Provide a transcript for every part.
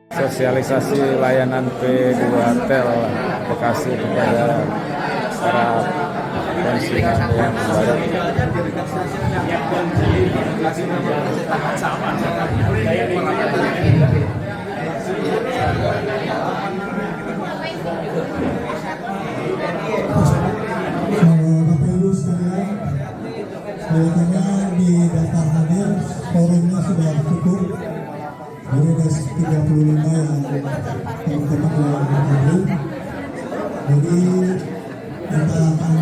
Sosialisasi layanan P2Tel Bekasi kepada para konsumen yang baru. Bapak Ibu sekalian, kelihatannya di daftar hadir forumnya sudah cukup. Jadi ada 35 yang teman-teman yang hadir. Jadi kita akan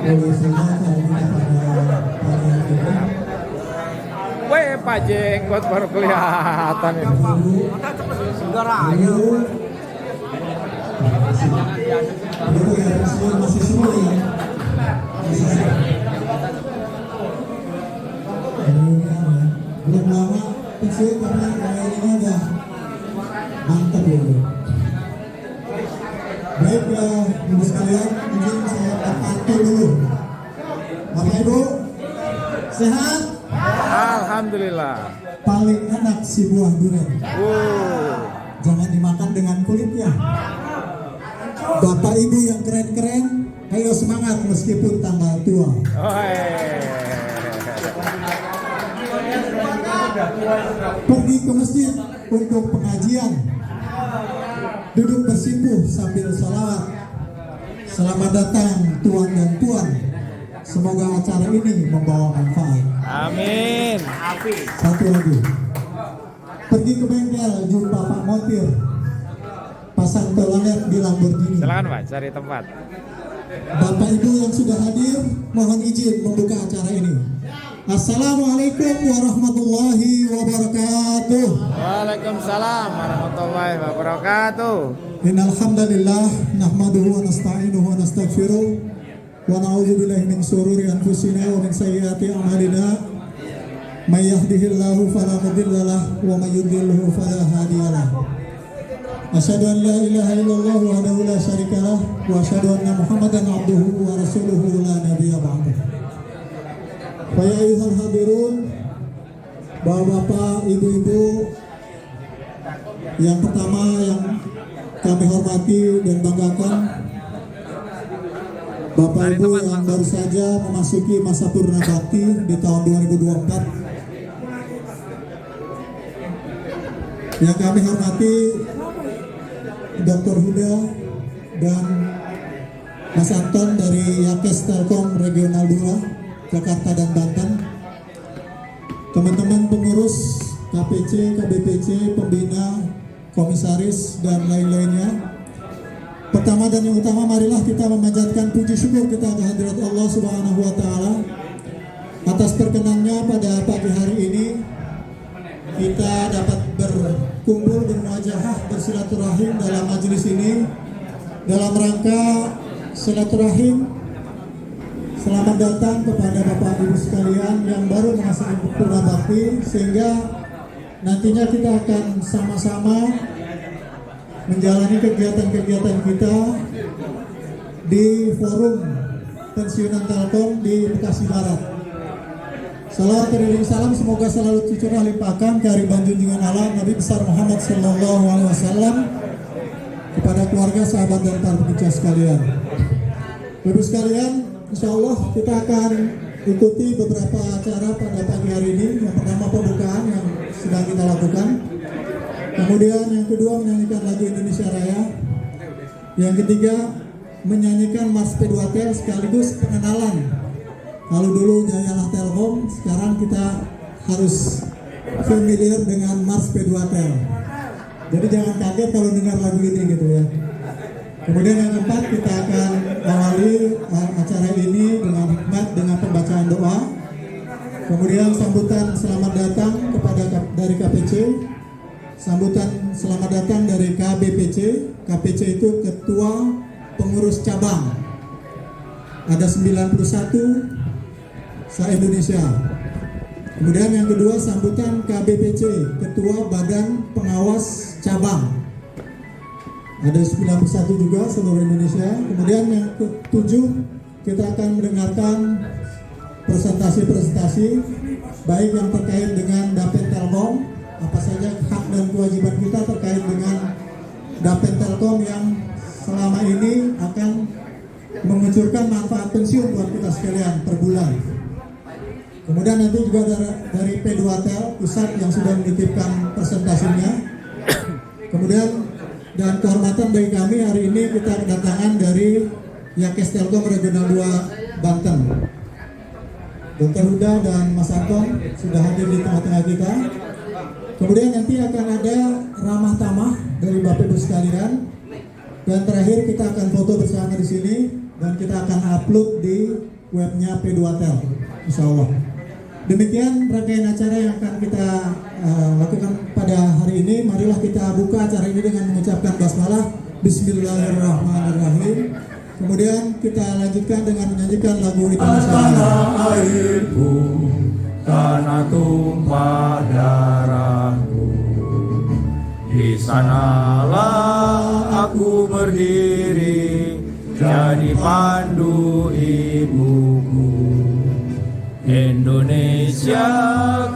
mulai saja kalau pada pagi ini. Weh, Pak Jenggot baru kelihatan ini. Itu ya, masih semua ya. Belum lama pensiun karena kayaknya udah mantap ya. Baik Ibu sekalian, izin saya atur dulu. Bapak Ibu, sehat? Alhamdulillah. Paling enak si buah durian. Jangan dimakan dengan kulitnya. Bapak Ibu yang keren-keren, ayo semangat meskipun tanggal tua. Pergi ke masjid untuk pengajian, duduk bersimpuh sambil salawat. Selamat datang tuan dan puan. Semoga acara ini membawa manfaat. Amin. Satu lagi, pergi ke bengkel jumpa Pak Montir, pasang toilet di Lamborghini. Silakan Pak, cari tempat. Bapak Ibu yang sudah hadir, mohon izin membuka acara ini. Assalamualaikum warahmatullahi wabarakatuh. Waalaikumsalam warahmatullahi wabarakatuh. Innal hamdalillah nahmaduhu wa nasta'inuhu wa nastaghfiruh wa na'udzu billahi min shururi anfusina wa min sayyiati a'malina. May yahdihillahu fala mudilla lahu wa may yudlilhu fala hadiya lahu. Asyhadu an la ilaha illallah wahdahu la syarika lah wa asyhadu anna Muhammadan abduhu wa rasuluhu la nabiyya ba'dahu. Para ayuhal hadirun, bapak-bapak, ibu-ibu, yang pertama yang kami hormati dan banggakan, Bapak Ibu yang baru saja memasuki masa purna bakti di tahun 2024. Yang kami hormati Dr. Huda dan Mas Anton dari Yakes Telkom Regional 2 Jakarta dan Banten, teman-teman pengurus KPC, KBPC, pembina, komisaris, dan lain-lainnya. Pertama dan yang utama, marilah kita memanjatkan puji syukur kita kehadirat Allah Subhanahu wa Ta'ala atas perkenannya pada pagi hari ini kita dapat berkumpul, bermuajahah, bersilaturahim dalam majelis ini dalam rangka silaturahim. Selamat datang kepada Bapak Ibu sekalian yang baru memasuki purna bakti, sehingga nantinya kita akan sama-sama menjalani kegiatan-kegiatan kita di forum pensiunan Telkom di Bekasi Barat. Salawat dan salam semoga selalu tercurah limpahkan kehadiran junjungan Allah Nabi besar Muhammad Sallallahu Alaihi Wasallam kepada keluarga, sahabat dan para pemirsa sekalian. Ibu sekalian, insya Allah kita akan ikuti beberapa acara pada pagi hari ini. Yang pertama pembukaan yang sedang kita lakukan. Kemudian yang kedua menyanyikan lagu Indonesia Raya. Yang ketiga menyanyikan Mars P2Tel sekaligus pengenalan. Kalau dulu Jayalah Telkom, sekarang kita harus familiar dengan Mars P2Tel. Jadi jangan kaget kalau dengar lagu ini gitu ya. Kemudian yang keempat, kita akan awali acara ini dengan hikmat dengan pembacaan doa. Kemudian sambutan selamat datang dari KPC, sambutan selamat datang dari KBPC. KPC itu Ketua Pengurus Cabang. Ada 91 se-Indonesia. Kemudian yang kedua sambutan KBPC, Ketua Badan Pengawas Cabang. Ada 91 juga seluruh Indonesia. Kemudian yang ketujuh, kita akan mendengarkan presentasi-presentasi baik yang terkait dengan Dapen Telkom apa saja hak dan kewajiban kita terkait dengan Dapen Telkom yang selama ini akan mengucurkan manfaat pensiun buat kita sekalian per bulan. Kemudian nanti juga dari P2Tel pusat yang sudah menitipkan presentasinya. Kemudian dan kehormatan bagi kami hari ini kita kedatangan dari Yakes Telkom Regional 2 Banten. Dr. Huda dan Mas Anton sudah hadir di tengah-tengah kita. Kemudian nanti akan ada ramah tamah dari Bapak Ibu sekalian. Dan terakhir kita akan foto bersama di sini dan kita akan upload di webnya P2Tel, insya Allah. Demikian rangkaian acara yang akan kita lakukan pada hari ini. Marilah kita buka acara ini dengan mengucapkan basmalah Bismillahirrahmanirrahim. Kemudian kita lanjutkan dengan menyanyikan lagu Tanah airku, tanah tumpah darahku, di sanalah aku berdiri, jadi pandu ibuku. Indonesia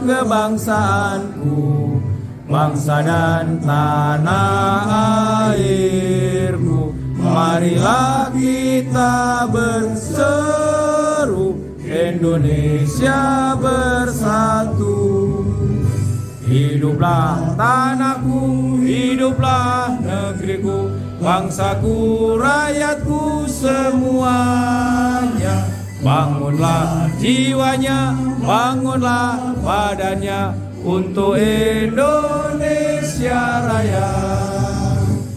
kebangsaanku, bangsa dan tanah airku. Marilah kita berseru, Indonesia bersatu. Hiduplah tanahku, hiduplah negeriku, bangsaku, rakyatku semuanya. Bangunlah jiwanya, bangunlah badannya untuk Indonesia Raya.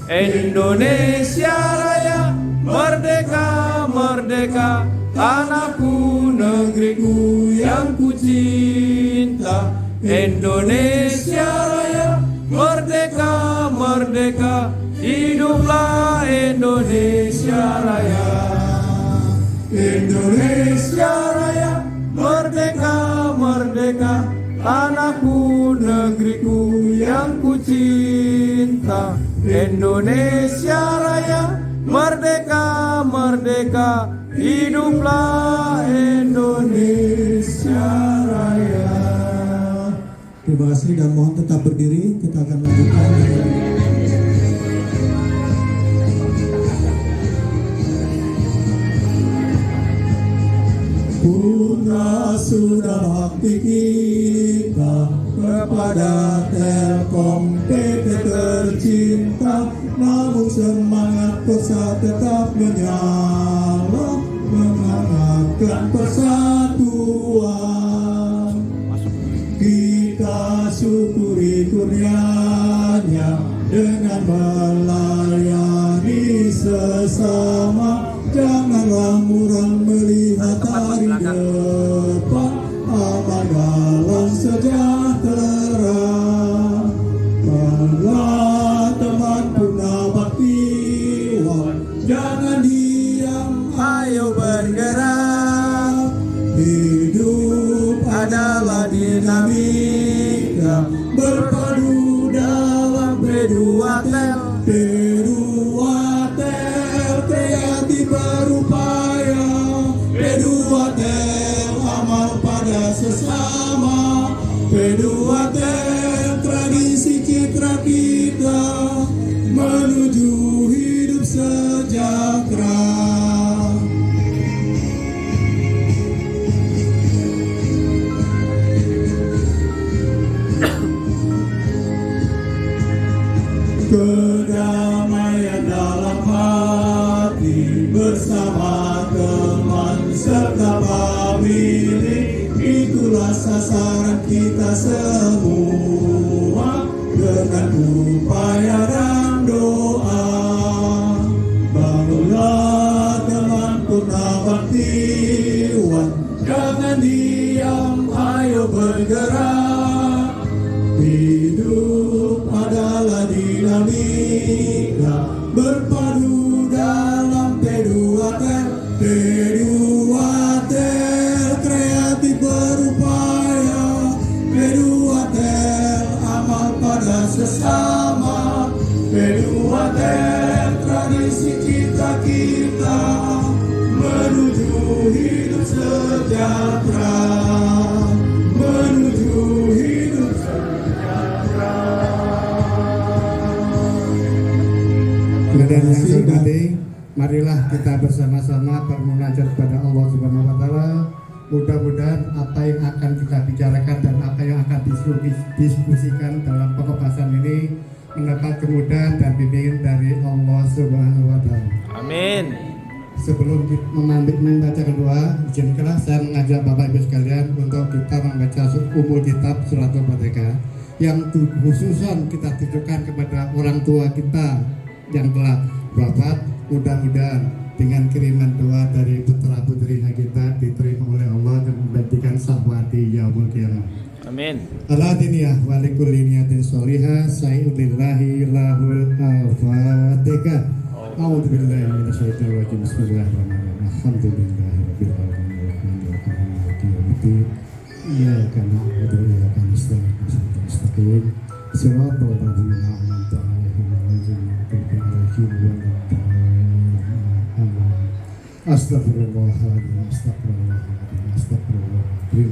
Indonesia Raya, merdeka, merdeka, tanahku, negeriku yang ku cinta. Indonesia Raya, merdeka, merdeka, hiduplah Indonesia Raya. Indonesia Raya, merdeka, merdeka, tanahku, negeriku yang ku cinta. Indonesia Raya, merdeka, merdeka, hiduplah Indonesia Raya. Terima kasih dan mohon tetap berdiri. Kita akan lanjutkan. Putra sudah bakti kita kepada Telkom PT tercinta, namun semangat Persat tetap menyala, menghangatkan persatuan. Kita syukuri kurnianya dengan melayani sesama. Janganlah muram melihat hari depan, aman dalam sejahtera. Malah teman Purnabaktiwan, jangan diam, ayo bergerak. Hidup adalah dinamika, berpadu dalam P2Tel. P2Tel kreatif berupaya, P2Tel amal pada sesama, P2Tel tradisi citra kita menuju hidup sejahtera. Kedamaian dalam hati bersama teman serta pemilik, itulah sasaran kita semua. Dengan upaya dan doa, bangunlah teman Purnabaktiwan, jangan diam, ayo bergerak. Hidup adalah dinamika, berpadu dalam P2Tel. P2Tel kreatif berupaya, P2Tel amal pada sesama, P2Tel tradisi cita kita menuju hidup sejahtera, menuju hidup sejahtera. hormati, marilah kita bersama-sama bermunajat kepada Allah Subhanahu wa taala. Mudah-mudahan apa yang akan kita bicarakan dan apa yang akan diskusikan dalam pembahasan ini mendapat kemudahan dan bimbingan dari Allah Subhanahu wa taala. Amin. Sebelum membaca kedua, izinkanlah saya mengajak Bapak Ibu sekalian untuk kita membaca umul kitab surat Al-Fatihah yang khususan kita tujukan kepada orang tua kita yang telah wafat. Mudah-mudahan dengan kiriman doa dari putra putrinya kita diterima oleh Allah dan menggantikan sahwati yaumul qiyamah. Amin. Al-Adiniyah wa likulli niyatin sholihah sayyudillahi lahul al-fatihah. A'udzu billahi minasyaitonir rajim. Bismillahirrahmanirrahim. Alhamdulillahirabbil alamin arrahmanirrahim maliki yaumiddin. Iyyaka na'budu wa iyyaka nasta'in ihdinas mustaqim shiratal ladzina an'amta 'alaihim ghairil maghdubi 'alaihim waladdallin. Astaghfirullahaladzim. Astaghfirullahaladzim. Astaghfirullahaladzim.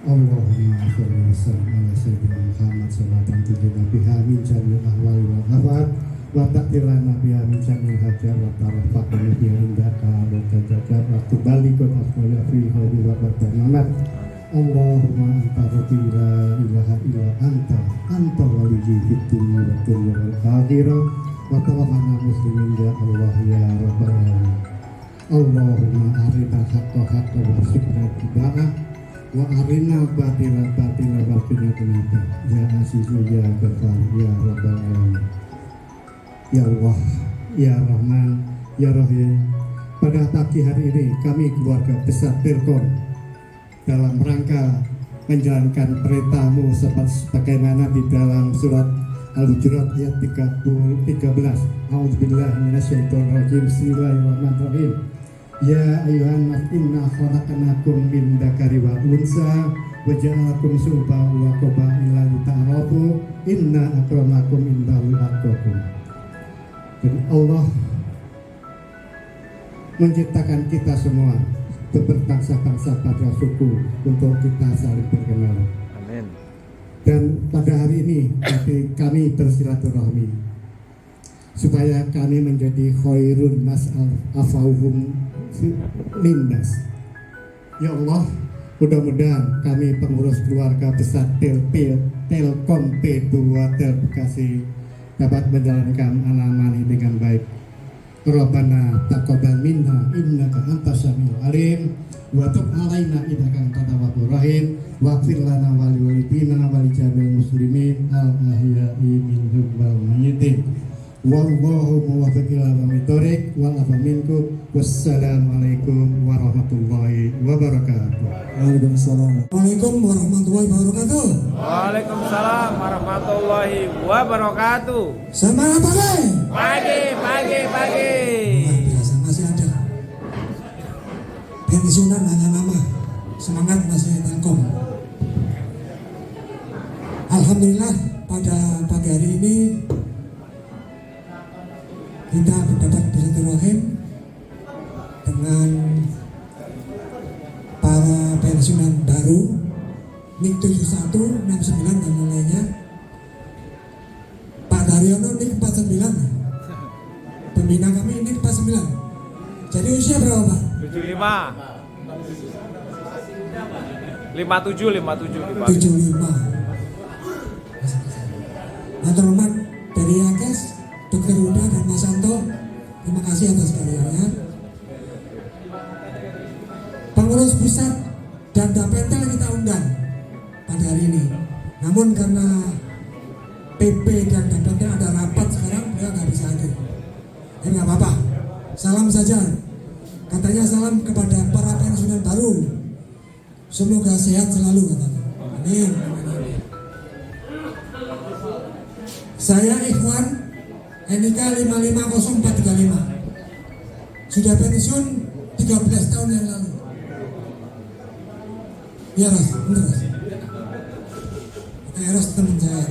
Allahumma sholli wa sallim ala sayyidina Muhammad sallallahu biha min jami'il ahwali wal afat wa taqdirana biha min jami'il hajat wa tarfa'na biha indaka wa tajajat wa tubalikun afwaya fi hadi wa barnamat. Allahumma anta rabbi la ilaha illa anta waliyyi fid dunya wa dunya wal akhirah wa tawaffana muslimin ya Allah ya rabbal alamin. Allahumma arina haqqa haqqa wa syukra tiba'ah wa arina batila batila wa qina tinata ya asizu ya ghafar ya rabbal alamin. Ya Allah, ya Rahman, ya Rahim. Pada pagi hari ini kami keluarga besar Telkom dalam rangka menjalankan perintahmu sebagaimana di dalam surat Al-Hujurat ayat 13. A'udzubillahi minasyaitonir rajim. Bismillahirrahmanirrahim. Ya ayyuhan nas inna khalaqnakum min dzakari wa unsa wa ja'alnakum syu'uban wa qabaila lita'arafu inna akramakum indallahi atqakum. Dan Allah menciptakan kita semua berbangsa-bangsa pada suku untuk kita saling berkenal. Amin. Dan pada hari ini kami bersilaturahmi supaya kami menjadi khairun nas afauhum linnas. Ya Allah, mudah-mudahan kami pengurus keluarga besar Telkom P2 Tel Bekasi dapat menjalankan amanah dengan baik. Rabbana taqabbal minna innaka antas samiul alim wa tub alaina innaka antat tawwabur rahim waghfir lana wa liwalidina wa lijami'il muslimin al ahya'i minhum wal mayyitin. Wallahu muwaffiq ila aqwamit thoriq wal afa minkum. Wassalamualaikum warahmatullahi wabarakatuh. Waalaikumsalam. Waalaikumsalam warahmatullahi wabarakatuh. Waalaikumsalam warahmatullahi wabarakatuh. Semangat pagi. Pagi. Luar biasa, masih ada pensiunan hanya nama, semangat masih Telkom. Alhamdulillah pada pagi hari ini kita dapat bersilaturahim dengan para pensiunan baru NIK 7169 dan lainnya. Pak Daryono NIK 49, pembina kami NIK 49. Jadi usia berapa Pak? 75. 57. 75. Yang terhormat dari Yakes, Dr. Huda dan Mas Santo, terima kasih atas karyanya. Pengurus pusat dan Dapetel kita undang pada hari ini. Namun karena PP dan Dapetel ada rapat sekarang, beliau nggak bisa hadir. Ya nggak apa-apa. Salam saja. Katanya salam kepada para pensiunan baru. Semoga sehat selalu katanya. Amin. Saya Ikhwan NIK 550435. Sudah pensiun 13 tahun yang lalu. Ya Ras, bener Ras. Eros teman saya.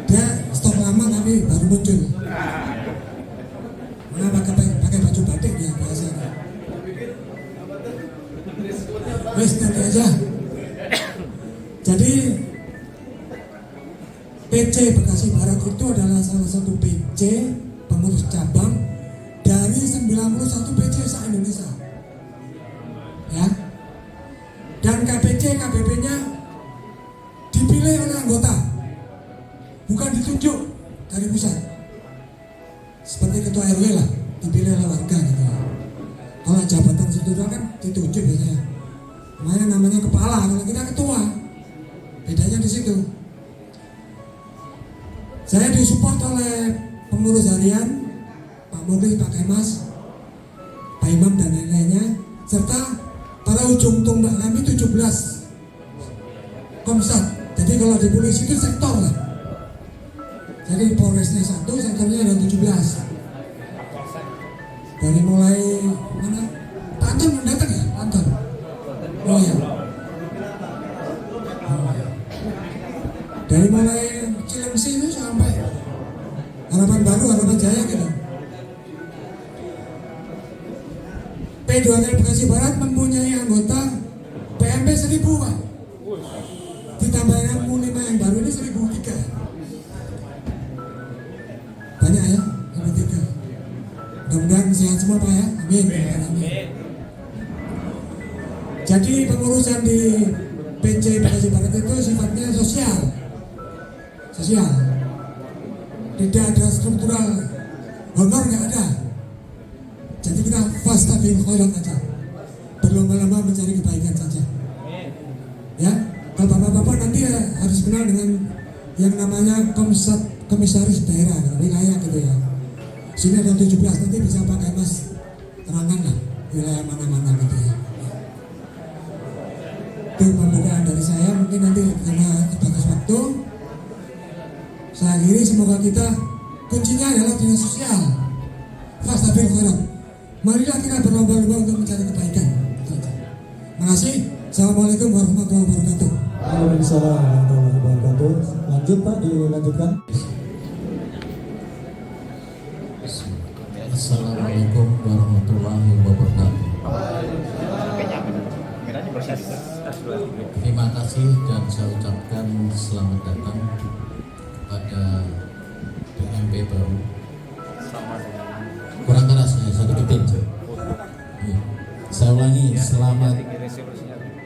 Dia stok lama tapi baru muncul. Nah, pakai baju batik dia biasa. Wes nanti aja. Jadi PC Bekasi Barat itu adalah salah satu PC pengurus cabang dari 91 PC se-Indonesia. Ya. Dan KPC, KBP-nya dipilih oleh anggota, bukan ditunjuk dari pusat. Seperti ketua RW lah, dipilih oleh warga gitu ya. Kalau jabatan struktural kan ditunjuk biasanya. Makanya namanya kepala, kalau kita ketua. Bedanya di situ. Saya disupport oleh pengurus harian, Pak Murli, Pak Kemas, Pak Imam dan lain-lainnya, serta pada ujung tombak kami 17 komsat. Jadi kalau di polisi itu sektor lah. Jadi Polresnya 1, sektornya ada 17. Dari mulai mana? Pak Anton mendatang ya? Pak Anton. Oh ya. Dari mulai Cilengsi itu sampai Harapan Baru, Harapan Jaya gitu. P2K Bekasi Barat mempunyai anggota PMP 1000 Pak. Ditambahkan M5 yang baru ini 1003. Banyak ya, 1003. Mudah-mudahan sehat semua Pak ya. Amin. Amin. Jadi pengurusan di PC Bekasi Barat itu sifatnya sosial. Tidak ada struktural, honor nggak ada. Jadi kita fastabil khairat aja, berlomba-lomba mencari kebaikan saja. Ya, kalau bapak-bapak nanti ya harus kenal dengan yang namanya komisaris daerah, wilayah gitu ya. Sini ada 17, nanti bisa pakai mas terangkan lah wilayah mana-mana gitu ya. Itu pembukaan dari saya, mungkin nanti karena terbatas waktu. Saya akhiri, semoga kita kuncinya adalah dinas sosial. Fastabil khairat. Marilah kita berlomba-lomba untuk mencari kebaikan. Terima kasih. Assalamualaikum warahmatullahi wabarakatuh. Waalaikumsalam warahmatullahi wabarakatuh. Lanjut Pak, dilanjutkan. Assalamualaikum warahmatullahi wabarakatuh. Terima kasih dan saya ucapkan selamat datang kepada PMP baru. Kurang keras ya, saya deketin. Saya ulangi, selamat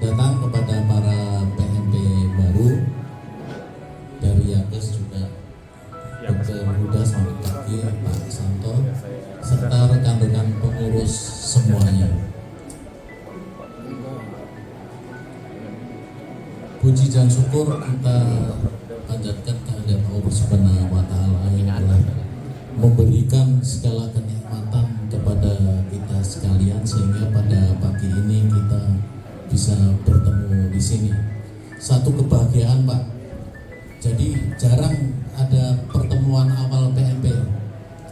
datang kepada para PMP baru dari Yakes juga, Dr. Huda, selamat pagi Pak Santo, serta rekan-rekan pengurus semuanya. Puji dan syukur kita panjatkan kehadirat Allah Subhanahu wa Ta'ala yang telah memberikan segala kenikmatan kepada kita sekalian sehingga pada pagi ini kita bisa bertemu di sini. Satu kebahagiaan Pak. Jadi jarang ada pertemuan awal PMP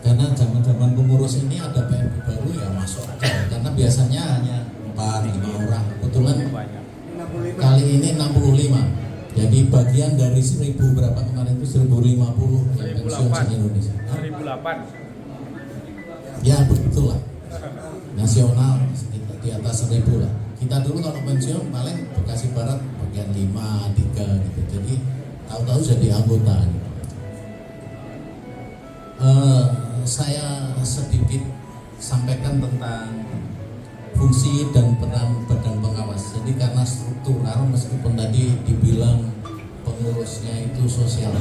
karena zaman-zaman pengurus ini ada PMP baru ya masuk aja karena biasanya hanya 4-5 orang. Kebetulan kali ini 65. Jadi bagian dari 1000 berapa kemarin itu 1050 yang pensiun di Indonesia. 1008. Ya betul lah. Nasional sekitar di atas 1000 lah. Kita dulu kalau pensiun paling Bekasi Barat bagian 5, 3 gitu. Jadi tahu-tahu jadi anggota. Saya sedikit sampaikan tentang fungsi dan peran badan pengawas. Jadi karena struktural meskipun tadi dibilang pengurusnya itu sosial,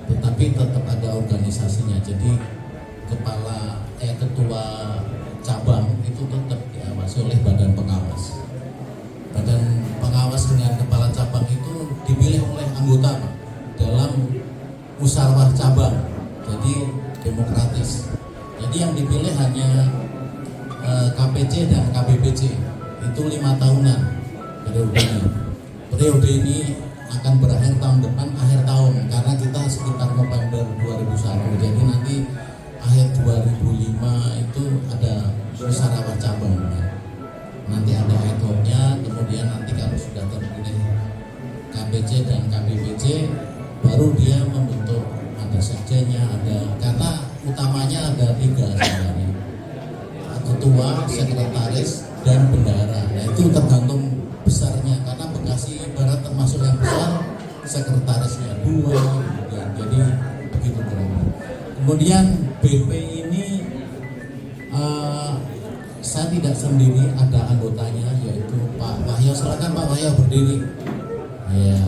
tetapi tetap ada organisasinya. Jadi ketua cabang itu tetap diawasi oleh badan pengawas. Badan pengawas dengan kepala cabang itu dipilih oleh anggota Pak, dalam musyawarah cabang. Jadi demokratis. Jadi yang dipilih hanya KPC dan KBPC itu 5 tahunan periodenya. Periode ini akan berakhir tahun depan, akhir tahun, karena kita sekitar November 2001. Jadi nanti akhir 2005 itu ada musyawarah cabang. Nanti ada ad-hocnya, kemudian nanti kalau sudah terpilih KPC dan KBPC, baru dia membentuk ada sekjennya, ada karena utamanya ada 3 sebenarnya. Ketua, sekretaris, dan bendahara. Nah itu tergantung besarnya karena Bekasi Barat termasuk yang besar, sekretarisnya 2, jadi begitu kira-kira. Kemudian BP ini saya tidak sendiri, ada anggotanya yaitu Pak Wahyu. Silakan Pak Wahyu berdiri. Ya.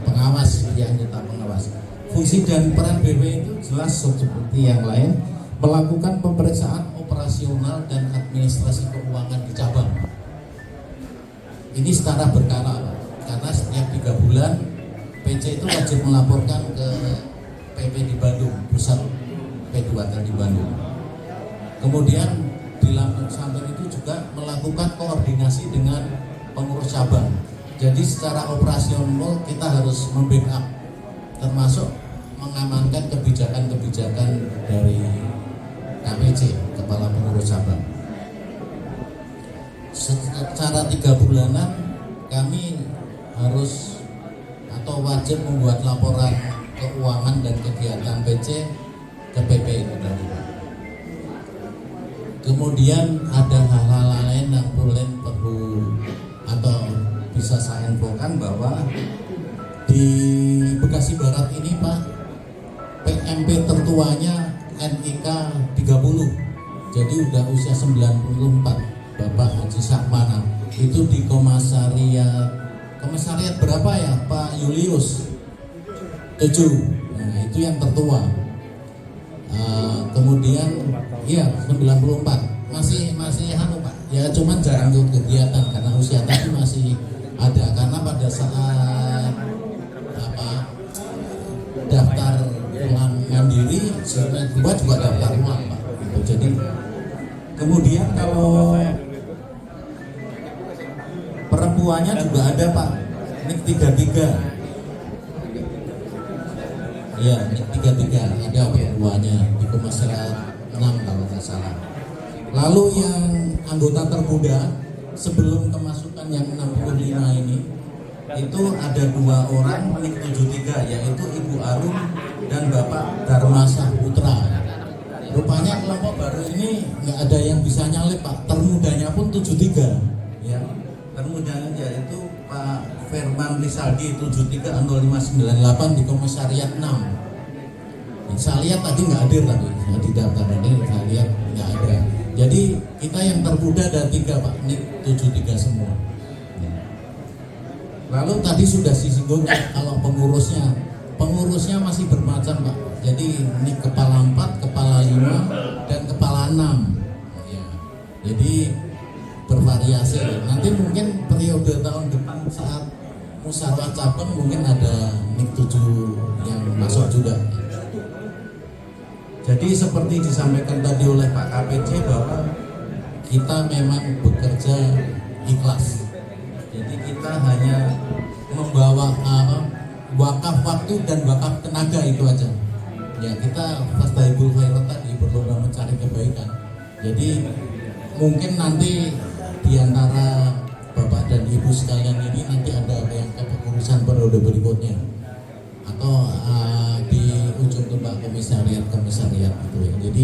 Pengawas, ya, anggota pengawas. Fungsi dan peran BP itu jelas seperti yang lain, melakukan pemeriksaan operasional dan administrasi keuangan di cabang. Ini secara berkala, karena setiap 3 bulan PC itu wajib melaporkan ke PP di Bandung, pusat P2K di Bandung. Kemudian di samping itu juga melakukan koordinasi dengan pengurus cabang. Jadi secara operasional kita harus membackup, termasuk mengamankan kebijakan-kebijakan dari KPC, Kepala Pengurus Cabang. Secara 3 bulanan kami harus atau wajib membuat laporan keuangan dan kegiatan PC ke PP itu tadi. Kemudian ada hal-hal lain yang perlu atau bisa saya infokan bahwa di Bekasi Barat ini Pak, PMP tertuanya NIK 30, jadi udah usia 94, Bapak Haji Sakmana. Itu di komisariat berapa ya Pak Julius? 7. Nah, itu yang tertua. Kemudian iya 94, masih Pak. Ya cuman jarang ikut kegiatan karena usia tadi masih ada, karena pada saat daftar uang mandiri tiba juga daftar uang Pak. Gitu. Jadi kemudian kalau perempuannya juga ada Pak, NIK 33. Ya, NIK 33 ada perempuannya di komisariat 6 kalau nggak salah. Lalu yang anggota termuda sebelum kemasukan yang 65 ini itu ada 2 orang NIK 73, yaitu Ibu Arum dan Bapak Darmasa Putra. Rupanya kelompok baru ini nggak ada yang bisa nyalip Pak, termudanya pun 73 ya. Termudanya yaitu Pak Firman Rizaldi 730598 di komisariat 6. Saya lihat tadi nggak hadir tadi, saya di daftar ini saya lihat nggak ada. Jadi kita yang termuda ada 3 Pak, NIK 73 semua. Lalu tadi sudah disinggung kalau pengurusnya masih bermacam Pak. Jadi NIK kepala 4, kepala 5 dan kepala 6. Ya. Jadi bervariasi. Nanti mungkin periode tahun depan saat musyawarah cabang mungkin ada NIK 7 yang masuk juga. Jadi seperti disampaikan tadi oleh Pak KPC bahwa kita memang bekerja ikhlas. Jadi kita hanya membawa wakaf waktu dan wakaf tenaga itu aja. Ya kita fastaibul khairat tadi berlomba mencari kebaikan. Jadi mungkin nanti di antara Bapak dan Ibu sekalian ini nanti ada yang kepengurusan periode berikutnya atau di ujung tombak komisariat gitu ya. Jadi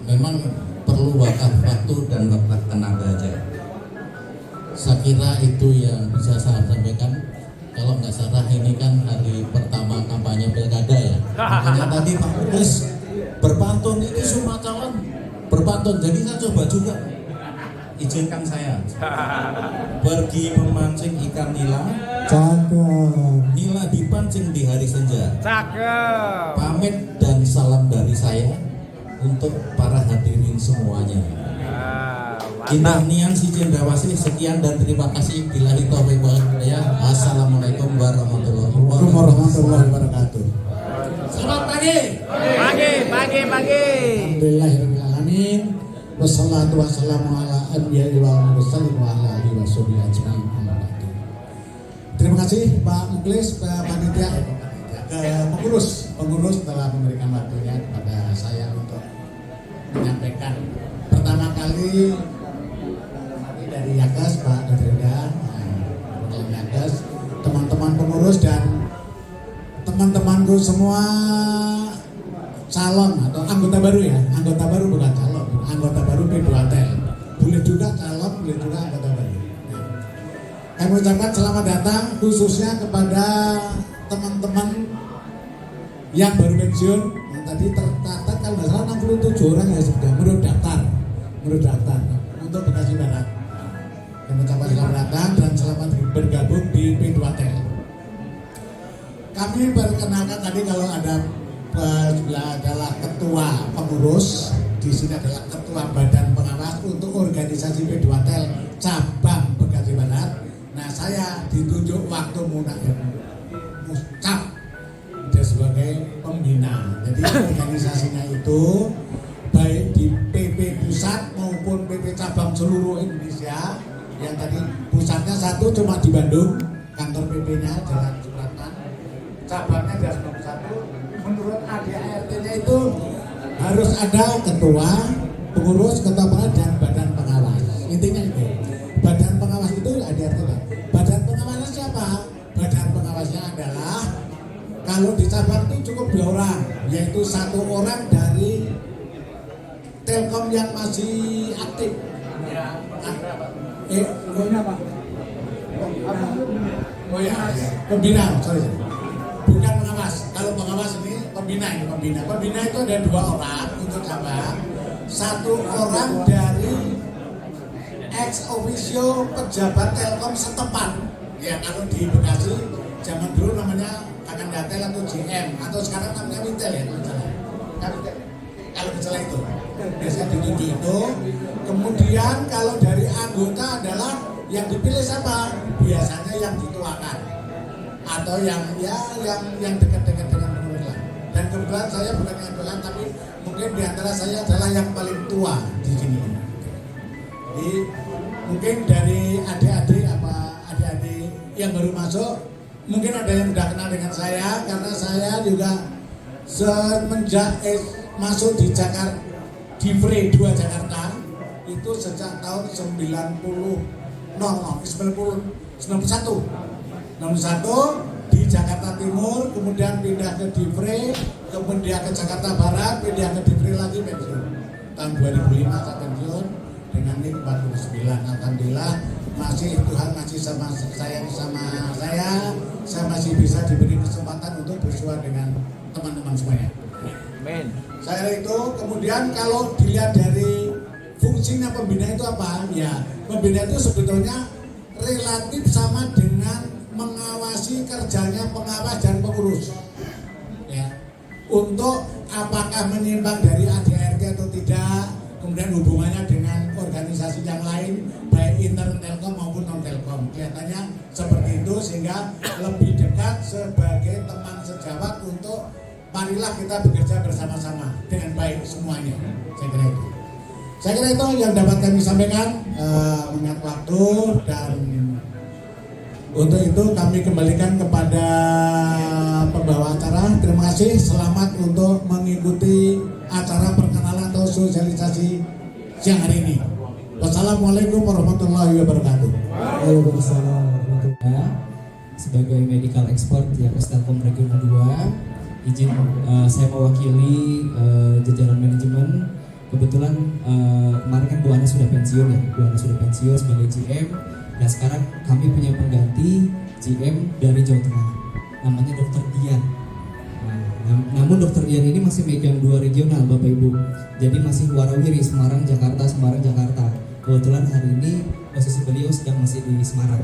memang perlu wakaf waktu dan wakaf tenaga aja. Saya kira itu yang bisa saya sampaikan. Kalau nggak salah ini kan hari pertama kampanye pilkada ya. Makanya tadi Pak Kudus berpantun, itu semua calon berpantun. Jadi saya coba juga. Izinkan saya pergi memancing ikan nila. Cakep. Nila dipancing di hari senja. Cakep. Pamit dan salam dari saya untuk para hadirin semuanya. Indah Nian si Cendrawasih, sekian dan terima kasih. Billahi taufiq wal hidayah. Assalamualaikum warahmatullahi wabarakatuh. Selamat pagi. Pagi. Alhamdulillahirabbil alamin. Wassalatu wassalamu ala anbiya'i wal mursalin wa ala alihi washabihi ajmain. Terima kasih Pak Muklis, Pak Panitia, pengurus telah memberikan waktunya kepada saya untuk menyampaikan pertama kali dari Yakas Pak Dodrenda, Yakas, teman-teman pengurus dan teman-temanku semua calon atau anggota baru ya, anggota baru bukan calon, anggota baru P2T, boleh juga calon, boleh juga anggota baru. Kami ucapkan selamat datang khususnya kepada teman-teman yang baru pensiun. Yang tadi tercatat kalau nggak salah 67 orang ya sudah menurut daftar untuk Bekasi Barat. Kami ucapkan selamat datang dan selamat bergabung di P2Tel. Kami perkenalkan tadi kalau ada sebelah adalah ketua pengurus, di sini adalah ketua badan pengawas untuk organisasi P2Tel cabang Bekasi Barat. Nah, saya ditunjuk waktu Muscap dia sebagai pembina. Jadi organisasinya itu baik di PP pusat maupun PP cabang seluruh Indonesia. Yang tadi pusatnya satu cuma di Bandung, kantor PP-nya Jalan Selatan, cabangnya di 91. Menurut ADART-nya itu harus ada ketua, pengurus, ketua pengawas dan badan pengawas. Intinya itu. Badan pengawas itu ADART-nya. Badan pengawasnya siapa? Badan pengawasnya adalah kalau di cabang itu cukup 2 orang, yaitu 1 orang dari Telkom yang masih aktif. Oh ya, pembina, sorry. Bukan pengawas. Kalau pengawas ini pembina. Pembina itu ada 2 orang untuk cabang. 1 orang dari ex officio pejabat Telkom setempat. Ya, kalau di Bekasi zaman dulu namanya Kangen Datel atau GM atau sekarang namanya Wintel ya kalau misalnya itu biasanya ditunjuk itu. Kemudian kalau dari anggota adalah yang dipilih siapa? Biasanya yang dituakan atau yang dekat-dekat dengan pengurus lah. Dan kebetulan saya bukan yang dolan, tapi mungkin diantara saya adalah yang paling tua di sini. Jadi mungkin dari adik-adik yang baru masuk, mungkin ada yang sudah kenal dengan saya karena saya juga semenjak masuk di Jakarta, di Free 2 Jakarta itu sejak tahun 91 di Jakarta Timur, kemudian pindah ke Divre, kemudian ke Jakarta Barat, pindah ke Divre lagi pensiun. Tahun 2005 saya pensiun dengan NIK 49. Alhamdulillah masih Tuhan masih sama saya masih bisa diberi kesempatan untuk bersua dengan teman-teman semuanya. Amin. Saya itu kemudian kalau dilihat dari fungsinya pembina itu apa? Ya, pembina itu sebetulnya relatif sama dengan mengawasi kerjanya pengawas dan pengurus. Ya. Untuk apakah menyimpang dari ADART atau tidak, kemudian hubungannya dengan organisasi yang lain, baik intern Telkom maupun non Telkom. Kelihatannya seperti itu sehingga lebih dekat sebagai teman sejawat untuk marilah kita bekerja bersama-sama dengan baik semuanya. Saya kira itu yang dapat kami sampaikan mengingat waktu, dan untuk itu kami kembalikan kepada pembawa acara. Terima kasih, selamat untuk mengikuti acara perkenalan atau sosialisasi siang hari ini. Wassalamualaikum warahmatullahi wabarakatuh. Waalaikumsalam warahmatullahi wabarakatuh. Sebagai medical expert di Telkom Regional 2, izin saya mewakili jajaran manajemen. Kebetulan kemarin kan Bu Ana sudah pensiun ya, Bu Ana sudah pensiun sebagai GM. Dan sekarang kami punya pengganti GM dari Jawa Tengah, namanya Dr. Dian. Namun Dr. Dian ini masih megang 2 regional Bapak Ibu. Jadi masih warawiri Semarang Jakarta. Kebetulan hari ini posisi beliau sedang masih di Semarang.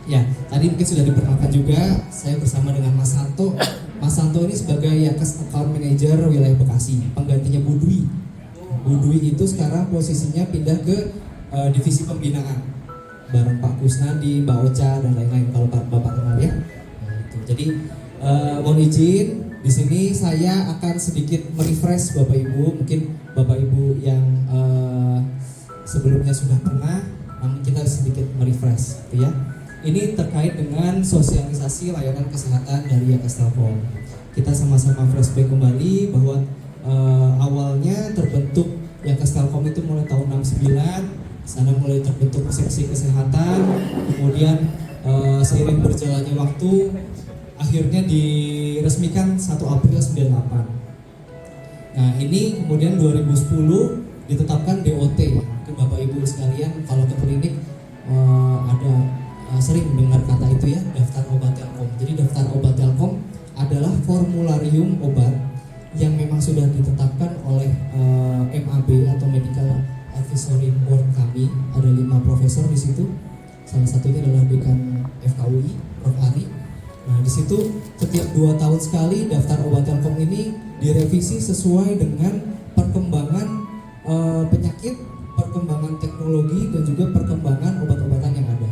Ya, tadi mungkin sudah diperkenalkan juga, saya bersama dengan Mas Santo. Mas Santo ini sebagai Yakes Account Manager wilayah Bekasi, penggantinya Bu Dwi. Bu Dwi itu sekarang posisinya pindah ke divisi pembinaan, bareng Pak Kusnadi, Mbak Ocha dan lain-lain kalau Bapak kenal ya. Gitu. Jadi mohon izin, di sini saya akan sedikit merefresh Bapak Ibu, mungkin Bapak Ibu yang sebelumnya sudah pernah, namun kita sedikit merefresh, gitu ya. Ini terkait dengan sosialisasi layanan kesehatan dari Yakes Telkom. Kita sama-sama flashback kembali bahwa awalnya terbentuk Yakes Telkom itu mulai tahun 69, sana mulai terbentuk seksi kesehatan, kemudian seiring berjalannya waktu, akhirnya diresmikan 1 April 98. Nah ini kemudian 2010 ditetapkan DOT. Mungkin Bapak Ibu sekalian kalau ke klinik ada Jadi daftar obat Telkom adalah formularium obat yang memang sudah ditetapkan oleh MAB atau Medical Advisory Board kami. Ada 5 profesor di situ. Salah satunya adalah dekan FKUI, Prof. Ari. Nah, di situ setiap 2 tahun sekali daftar obat Telkom ini direvisi sesuai dengan perkembangan penyakit, perkembangan teknologi, dan juga perkembangan obat-obatan yang ada.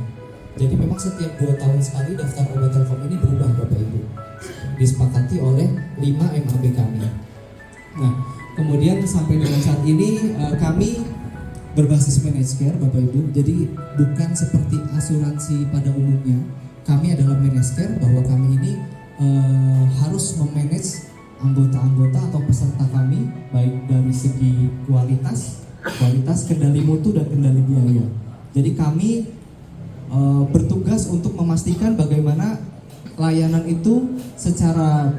Jadi memang setiap 2 tahun sekali daftar obat Telkom ini berubah, Bapak Ibu. Disepakati oleh 5 MAB kami. Nah, kemudian sampai dengan saat ini kami berbasis managed care, Bapak Ibu. Jadi bukan seperti asuransi pada umumnya. Kami adalah managed care, bahwa kami ini harus memanage anggota-anggota atau peserta kami, baik dari segi kualitas, kendali mutu, dan kendali biaya. Jadi kami bertugas untuk memastikan bagaimana layanan itu secara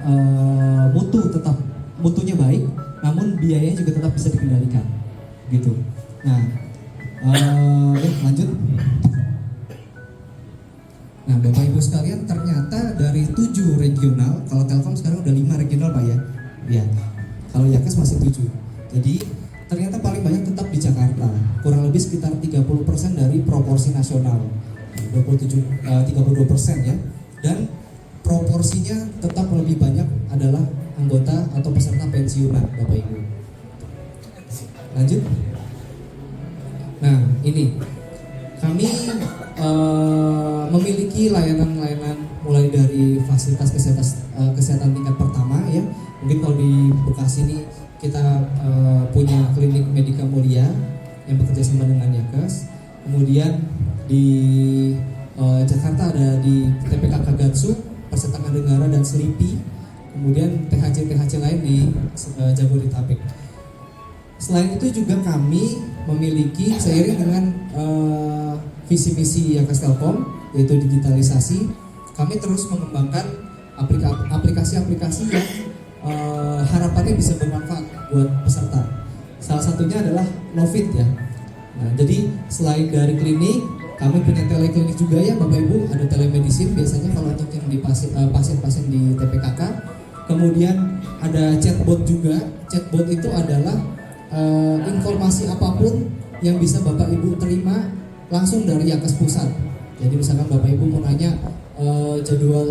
mutunya baik, namun biayanya juga tetap bisa dikendalikan, gitu. Nah, lanjut. Nah, Bapak Ibu sekalian, ternyata dari 7 regional, kalau Telkom sekarang udah 5 regional, Pak ya. Ya. Kalau Yakes masih 7. Jadi ternyata paling banyak tetap di Jakarta. Kurang lebih sekitar 30% dari proporsi nasional. 32% ya. Dan proporsinya tetap lebih banyak adalah anggota atau peserta pensiunan, Bapak Ibu. Lanjut. Nah, ini kami memiliki layanan-layanan mulai dari fasilitas kesehatan tingkat pertama ya. Mungkin kalau di Bekasi ini kita punya klinik Medika Mulia yang bekerja sama dengan Yakes. Kemudian di Jakarta ada di TPK Kagatsu, Persetangan Negara, dan Selipi. Kemudian THC lain di Jabodetabek. Selain itu juga kami memiliki, seiring dengan visi misi Yakes Telkom, yaitu digitalisasi, kami terus mengembangkan aplikasi-aplikasi yang harapannya bisa bermanfaat buat peserta. Salah satunya adalah Novit ya. Nah, jadi selain dari klinik, kami punya teлекlinik juga ya, Bapak Ibu. Ada telemedicine biasanya kalau untuk yang di pasien-pasien di TPKK. Kemudian ada chatbot juga. Chatbot itu adalah informasi apapun yang bisa Bapak Ibu terima langsung dari Yakes pusat. Jadi misalkan Bapak Ibu mau nanya jadwal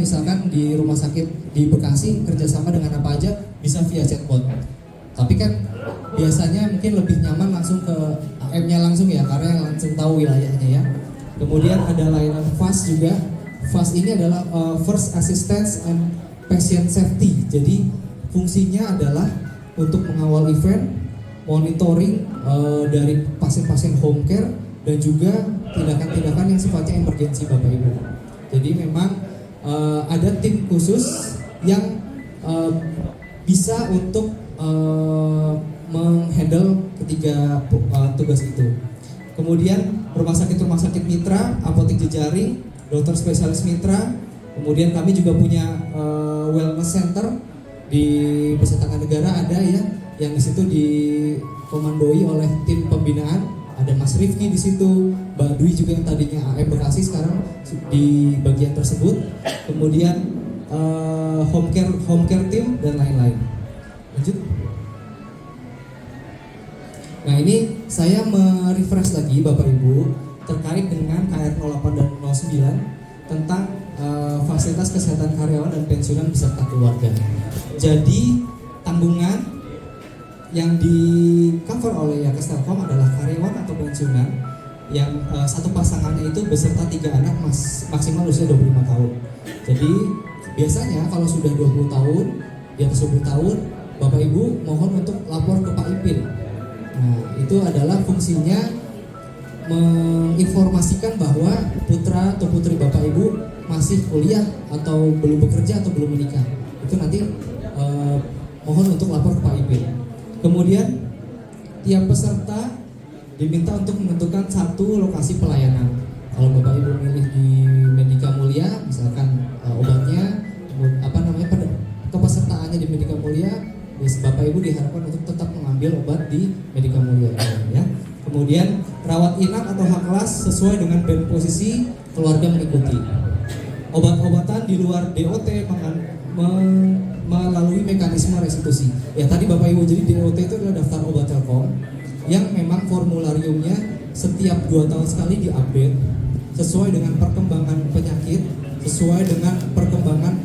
misalkan di rumah sakit di Bekasi kerjasama dengan apa aja, bisa via chatbot. Tapi kan biasanya mungkin lebih nyaman langsung ke AM-nya langsung ya, karena yang langsung tahu wilayahnya ya. Kemudian ada layanan FAST juga. FAST ini adalah First Assistance and Patient Safety. Jadi fungsinya adalah untuk mengawal event, monitoring dari pasien-pasien home care, dan juga tindakan-tindakan yang sifatnya emergensi, Bapak Ibu. Jadi memang ada tim khusus yang bisa untuk menghandle ketiga tugas itu. Kemudian rumah sakit mitra, apotek jejaring, dokter spesialis mitra. Kemudian kami juga punya wellness center di Persetangan Negara ada ya, yang di situ dikomandoi oleh tim pembinaan. Ada Mas Rifki di situ, Mbak Dwi juga yang tadinya AM Bekasi sekarang di bagian tersebut. Kemudian home care team dan lain-lain. Lanjut. Nah, ini saya merefresh lagi Bapak Ibu terkait dengan KR 08 dan 09 tentang fasilitas kesehatan karyawan dan pensiunan beserta keluarga. Jadi tanggungan yang di cover oleh Yakes Telkom adalah karyawan atau pensiunan yang satu pasangannya itu beserta 3 anak maksimal usia 25 tahun. Jadi biasanya kalau sudah 20 tahun, di atas 20 tahun, Bapak Ibu mohon untuk lapor ke Pak Ipin. Nah, itu adalah fungsinya menginformasikan bahwa putra atau putri Bapak Ibu masih kuliah atau belum bekerja atau belum menikah. Itu nanti mohon untuk lapor ke Pak Ipin. Kemudian tiap peserta diminta untuk menentukan satu lokasi pelayanan. Kalau Bapak Ibu milih di Medika Mulia, misalkan obatnya, kepesertaannya di Medika Mulia, Bapak Ibu diharapkan untuk tetap mengambil obat di Medika Mulia ya. Kemudian rawat inap atau hak kelas sesuai dengan band posisi keluarga mengikuti. obat-obatan di luar DOT melalui mekanisme restitusi. Ya tadi Bapak Ibu, jadi DOT itu adalah daftar obat Telkom yang memang formulariumnya setiap 2 tahun sekali diupdate sesuai dengan perkembangan penyakit, sesuai dengan perkembangan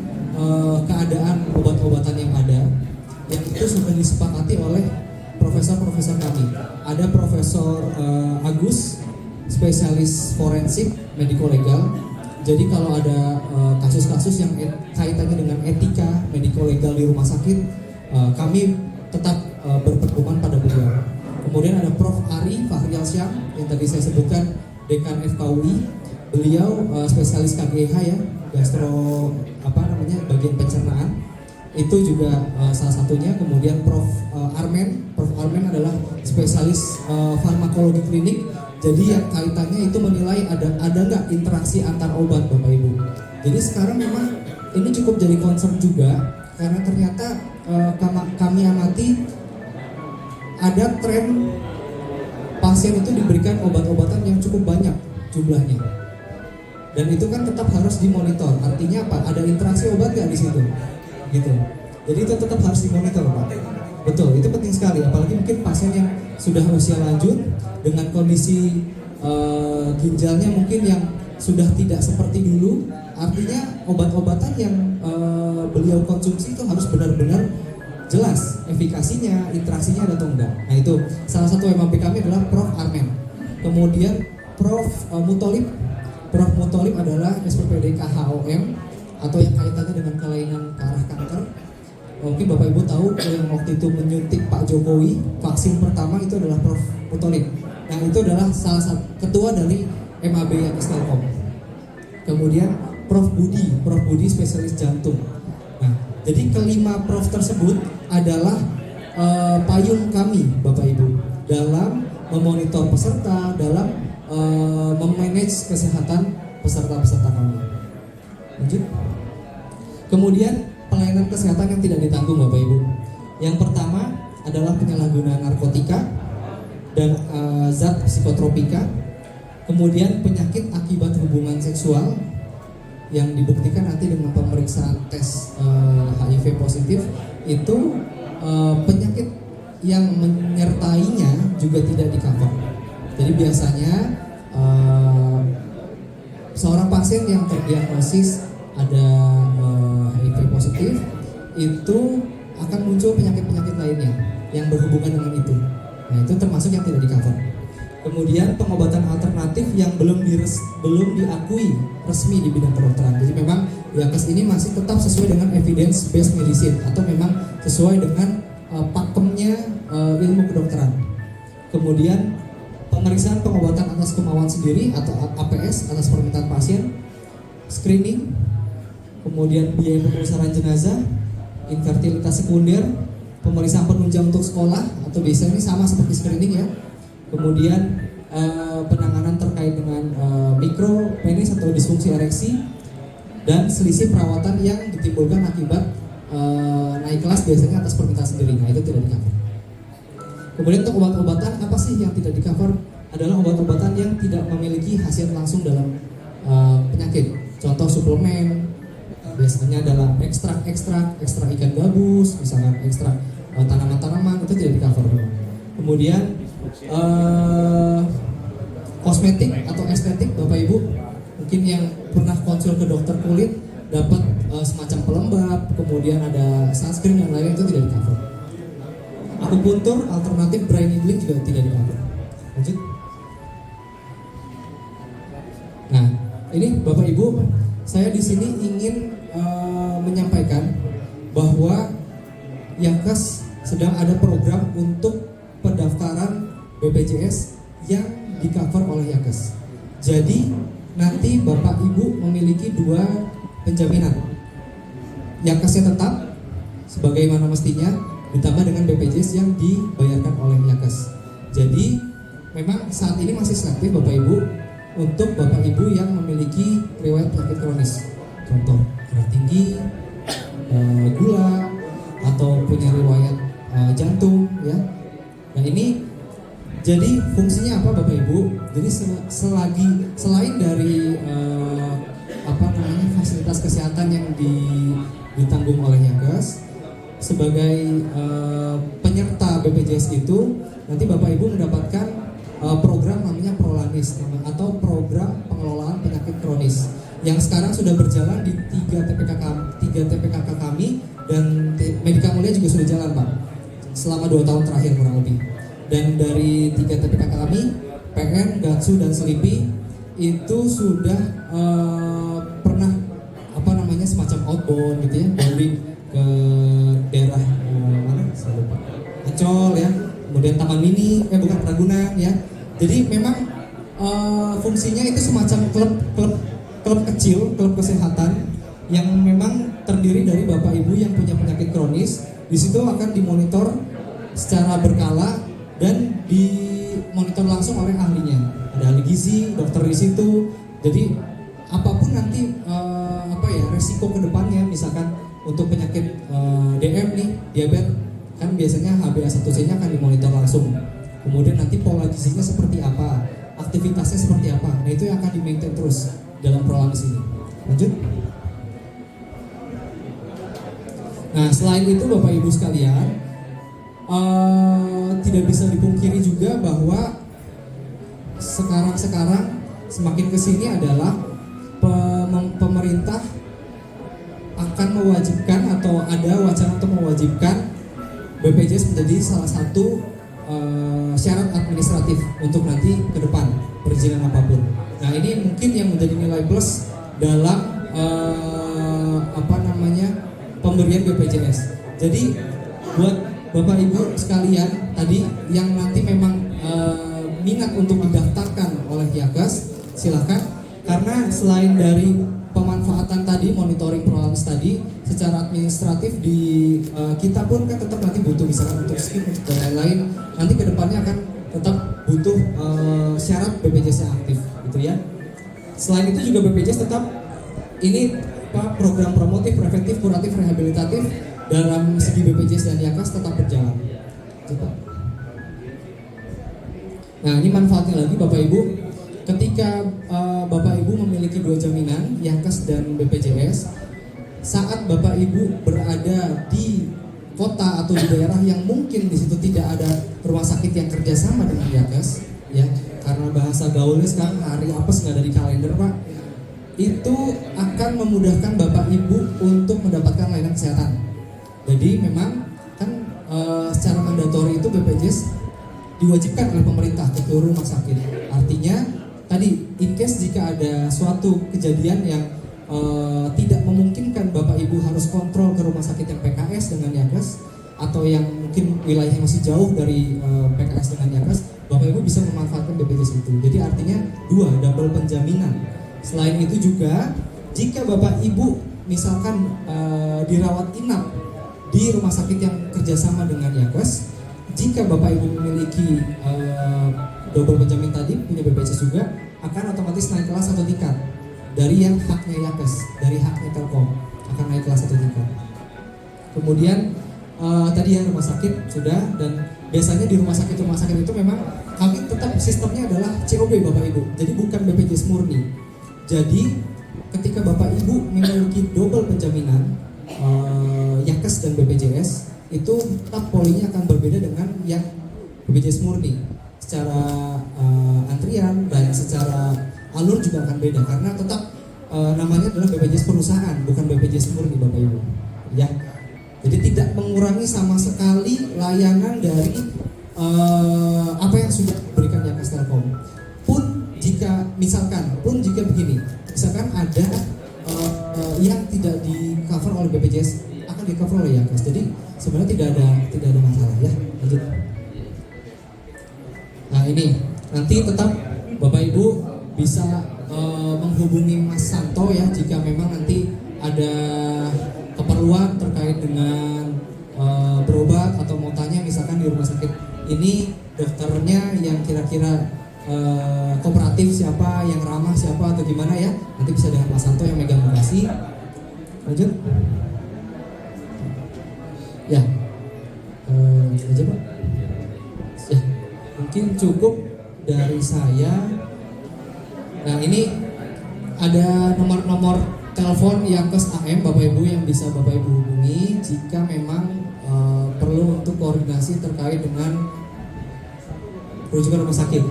keadaan obat-obatan yang ada, yang itu sudah disepakati oleh profesor-profesor kami. Ada Profesor Agus, spesialis forensik mediko-legal. Jadi kalau ada kasus-kasus yang kaitannya dengan etika mediko-legal di rumah sakit, kami tetap berpedoman pada beliau. Kemudian ada Prof. Ari Fahrialsyam yang tadi saya sebutkan, Dekan FKUI. Beliau spesialis KGH ya, gastro bagian pencernaan. Itu juga salah satunya. Kemudian Prof. Armen adalah spesialis farmakologi klinik. Jadi yang kaitannya itu menilai ada nggak interaksi antar obat, Bapak Ibu. Jadi sekarang memang ini cukup jadi concern juga karena ternyata kami amati ada tren pasien itu diberikan obat-obatan yang cukup banyak jumlahnya. Dan itu kan tetap harus dimonitor. Artinya apa? Ada interaksi obat nggak di situ? Gitu. Jadi itu tetap harus dimonitor, Pak. Betul, itu penting sekali. Apalagi mungkin pasien yang sudah usia lanjut dengan kondisi ginjalnya mungkin yang sudah tidak seperti dulu. Artinya obat-obatan yang beliau konsumsi itu harus benar-benar jelas efikasinya, interaksinya ada atau enggak. Nah itu salah satu MAP kami adalah Prof. Armen. Kemudian Prof. Mutolib. Prof. Mutolib adalah SPPD KHOM atau yang kaitannya dengan kelainan ke arah kanker. Mungkin Bapak Ibu tahu yang waktu itu menyuntik Pak Jokowi vaksin pertama itu adalah Prof. Mutolib. Nah itu adalah salah satu ketua dari MAB Yakes Telkom. Kemudian Prof. Budi spesialis jantung. Nah jadi kelima Prof tersebut adalah payung kami Bapak Ibu dalam memonitor peserta, dalam memanage kesehatan peserta-peserta kami. Lanjut. Kemudian pelayanan kesehatan yang tidak ditanggung Bapak Ibu. Yang pertama adalah penyalahgunaan narkotika dan zat psikotropika. Kemudian penyakit akibat hubungan seksual yang dibuktikan nanti dengan pemeriksaan tes HIV positif itu penyakit yang menyertainya juga tidak di-cover. Jadi biasanya seorang pasien yang terdiagnosis ada HIV positif itu akan muncul penyakit-penyakit lainnya yang berhubungan dengan itu. Nah itu termasuk yang tidak di-cover. Kemudian pengobatan alternatif yang belum diakui resmi di bidang kedokteran. Jadi memang Yakes ini masih tetap sesuai dengan evidence based medicine atau memang sesuai dengan pakemnya ilmu kedokteran. Kemudian pemeriksaan pengobatan atas kemauan sendiri atau APS atas permintaan pasien, screening, kemudian biaya pemulasaran jenazah, infertilitas sekunder, pemeriksaan penunjang untuk sekolah atau biasanya ini sama seperti screening ya. Kemudian penanganan terkait dengan mikropenis atau disfungsi ereksi dan selisih perawatan yang ditimbulkan akibat naik kelas biasanya atas permintaan sendiri. Nah itu tidak di-cover. Kemudian untuk obat-obatan apa sih yang tidak di-cover? Adalah obat-obatan yang tidak memiliki khasiat langsung dalam penyakit. Contoh suplemen, biasanya adalah ekstrak ikan gabus, misalkan ekstrak tanaman-tanaman, itu tidak di-cover. Kemudian kosmetik atau estetik, Bapak Ibu mungkin yang pernah konsul ke dokter kulit dapat semacam pelembab, kemudian ada sunscreen yang lain, itu tidak di-cover. Akupuntur, alternatif brain needling juga tidak di-cover. Lanjut. Nah, ini Bapak Ibu, saya di sini ingin menyampaikan bahwa Yakes sedang ada program untuk pendaftaran BPJS yang di-cover oleh Yakes. Jadi nanti Bapak Ibu memiliki 2 penjaminan. Yakesnya tetap sebagaimana mestinya, ditambah dengan BPJS yang dibayarkan oleh Yakes. Jadi memang saat ini masih selektif Bapak Ibu untuk Bapak Ibu yang memiliki riwayat penyakit kronis. Contoh darah tinggi, gula, atau punya riwayat jantung ya. Nah ini jadi fungsinya apa Bapak Ibu? Jadi selain dari fasilitas fasilitas kesehatan yang ditanggung oleh Yakes. Sebagai penyerta BPJS itu, nanti Bapak Ibu mendapatkan program namanya Prolanis atau program pengelolaan penyakit kronis yang sekarang sudah berjalan di 3 TPKK kami, dan Medika Mulia juga sudah jalan Pak selama 2 tahun terakhir kurang lebih. Dan dari 3 TPKK kami, PN, Gatsu, dan Selipi itu sudah pernah semacam outbound gitu ya, dari ke daerah mana? Saya lupa. Ancol ya, kemudian Taman Mini, bukan Ragunan ya. Jadi memang fungsinya itu semacam klub kecil, klub kesehatan yang memang terdiri dari Bapak Ibu yang punya penyakit kronis. Di situ akan dimonitor secara berkala dan dimonitor langsung oleh ahlinya. Ada ahli gizi, dokter di situ. Jadi apapun nanti resiko kedepannya, misalkan untuk penyakit DM nih, diabetes, kan biasanya HbA1c-nya akan dimonitor langsung. Kemudian nanti pola gizinya seperti apa, aktivitasnya seperti apa. Nah itu yang akan di-maintain terus dalam Prolanis ini. Lanjut. Nah selain itu Bapak Ibu sekalian, tidak bisa dipungkiri juga bahwa sekarang semakin kesini adalah pemerintah akan mewajibkan atau ada wacana untuk mewajibkan BPJS menjadi salah satu syarat administratif untuk nanti ke depan perizinan apapun. Nah ini mungkin yang menjadi nilai plus dalam pemberian BPJS. Jadi buat Bapak Ibu sekalian tadi yang nanti memang minat untuk didaftarkan oleh Yakes, silakan, karena selain dari pemanfaatan tadi, monitoring Prolanis tadi, secara administratif di kita pun kan tetap nanti butuh misalkan untuk skip dan lain-lain. Nanti kedepannya akan tetap butuh syarat BPJS yang aktif, gitu ya. Selain itu juga BPJS tetap ini program promotif, preventif, kuratif, rehabilitatif dalam segi BPJS dan Yakes tetap berjalan. Cepat. Nah ini manfaatnya lagi Bapak Ibu. Ketika Bapak Ibu memiliki 2 jaminan, Yakes dan BPJS, saat Bapak Ibu berada di kota atau di daerah yang mungkin di situ tidak ada rumah sakit yang kerjasama dengan Yakes, ya, karena bahasa gaulnya sekarang hari apes nggak ada di kalender Pak, itu akan memudahkan Bapak Ibu untuk mendapatkan layanan kesehatan. Jadi memang kan secara mandatori itu BPJS diwajibkan oleh pemerintah ke seluruh rumah sakit. Artinya tadi, in case jika ada suatu kejadian yang tidak memungkinkan Bapak Ibu harus kontrol ke rumah sakit yang PKS dengan Yakes, atau yang mungkin wilayahnya masih jauh dari PKS dengan Yakes, Bapak Ibu bisa memanfaatkan BPJS itu. Jadi artinya 2, double penjaminan. Selain itu juga, jika Bapak Ibu misalkan dirawat inap di rumah sakit yang kerjasama dengan Yakes, jika Bapak Ibu memiliki double penjamin tadi, punya BPJS juga, akan otomatis naik kelas 1 tingkat dari yang haknya Yakes, dari haknya Telkom, akan naik kelas 1 tingkat. Kemudian tadi ya rumah sakit sudah, dan biasanya di rumah sakit itu memang kami tetap sistemnya adalah COB Bapak Ibu, jadi bukan BPJS murni. Jadi ketika Bapak Ibu memiliki double penjaminan Yakes dan BPJS, itu tetap polinya akan berbeda dengan yang BPJS murni. Secara antrian dan secara alur juga akan beda, karena tetap namanya adalah BPJS perusahaan, bukan BPJS murni Bapak Ibu, ya. Jadi tidak mengurangi sama sekali layanan dari apa yang sudah diberikan Yakes Telkom. Pun jika begini, misalkan ada yang tidak di cover oleh BPJS, akan di cover oleh Yakes. Jadi sebenarnya tidak ada masalah, ya. Lanjut. Nah ini nanti tetap Bapak Ibu bisa menghubungi Mas Santo ya, jika memang nanti ada keperluan terkait dengan berobat atau mau tanya misalkan di rumah sakit ini dokternya yang kira-kira kooperatif siapa, yang ramah siapa atau gimana ya, nanti bisa dengan Mas Santo yang megang Bekasi. Lanjut. Ya, aja Pak. Ya, mungkin cukup dari saya. Nah ini ada nomor-nomor telepon Yankes AM Bapak Ibu yang bisa Bapak Ibu hubungi jika memang perlu untuk koordinasi terkait dengan rujukan rumah sakit.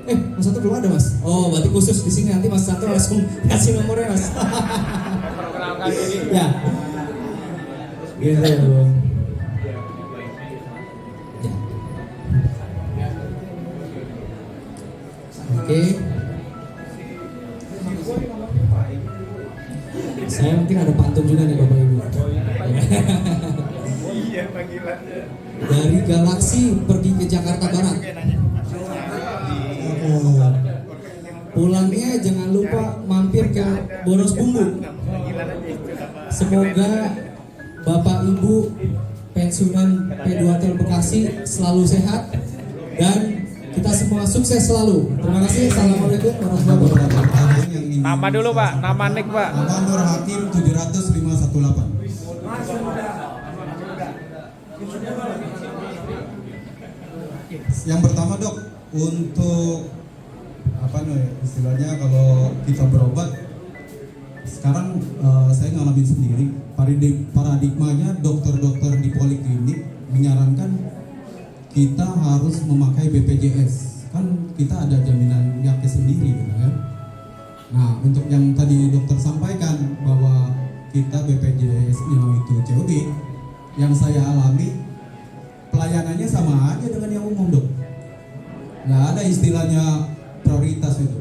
Mas Satu belum ada Mas. Oh, berarti khusus di sini nanti Mas Satu langsung kasih nomornya Mas. Perkenalkan diri. Ya. Gitu. Ya. Oke. Saya mungkin ada pantun juga nih Bapak Ibu. Iya panggilannya. Dari Galaksi pergi ke Jakarta Barat. Pulangnya jangan lupa mampir ke Boros Bumbu. Semoga Bapak Ibu pensiunan P2Tel Bekasi selalu sehat dan kita semua sukses selalu. Terima kasih. Assalamualaikum warahmatullahi wabarakatuh. Nama dulu Pak, nama nik Pak. Nama Nur Hakim 700-518. Yang pertama dok, untuk apa nih istilahnya kalau kita berobat sekarang saya ngalamin sendiri paradigmanya dokter-dokter di poliklinik menyarankan kita harus memakai BPJS, kan kita ada jaminan Yankes sendiri gitu ya. Nah untuk yang tadi dokter sampaikan bahwa kita BPJS-nya itu COB, yang saya alami pelayanannya sama aja dengan yang umum dok, nggak ada istilahnya prioritas itu,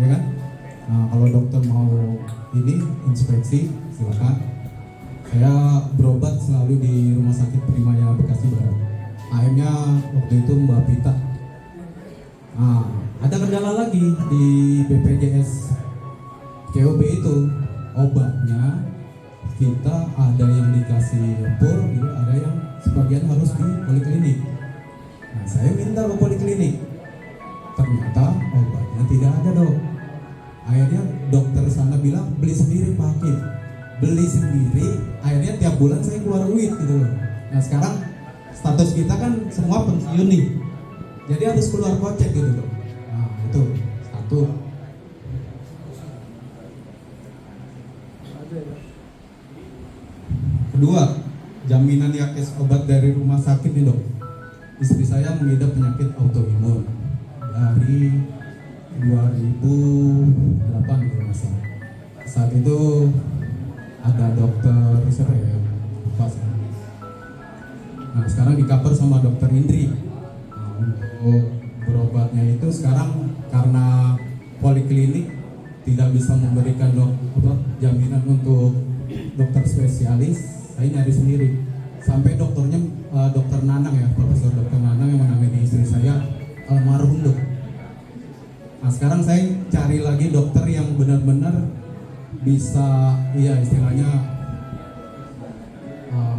ya kan? Nah kalau dokter mau ini inspeksi silakan. Saya berobat selalu di Rumah Sakit Primaya Bekasi Barat. Akhirnya waktu itu Mbak Pita. Nah ada kendala lagi di BPJS COB itu, obatnya kita ada yang dikasih pur, ada yang sebagian harus di poliklinik. Nah saya minta ke poliklinik. Ternyata obatnya tidak ada dok. Akhirnya dokter sana bilang beli sendiri Pak Hakim. Beli sendiri, akhirnya tiap bulan saya keluar duit gitu loh. Nah sekarang status kita kan semua pensiun nih, jadi harus keluar kocek gitu loh. Nah itu satu. Kedua, jaminan Yankes obat dari rumah sakit nih dok. Istri saya mengidap penyakit autoimun dari 2008 kalau nggak salah. Saat itu ada dokter siapa ya? Lupa saya. Nah sekarang di cover sama dokter Indri. Nah, untuk berobatnya itu sekarang karena poliklinik tidak bisa memberikan jaminan untuk dokter spesialis, saya nyari sendiri. Sampai dokternya dokter Nanang ya, Profesor Dokter Nanang yang menangani istri saya almarhum dok. Nah sekarang saya cari lagi dokter yang benar-benar bisa, iya istilahnya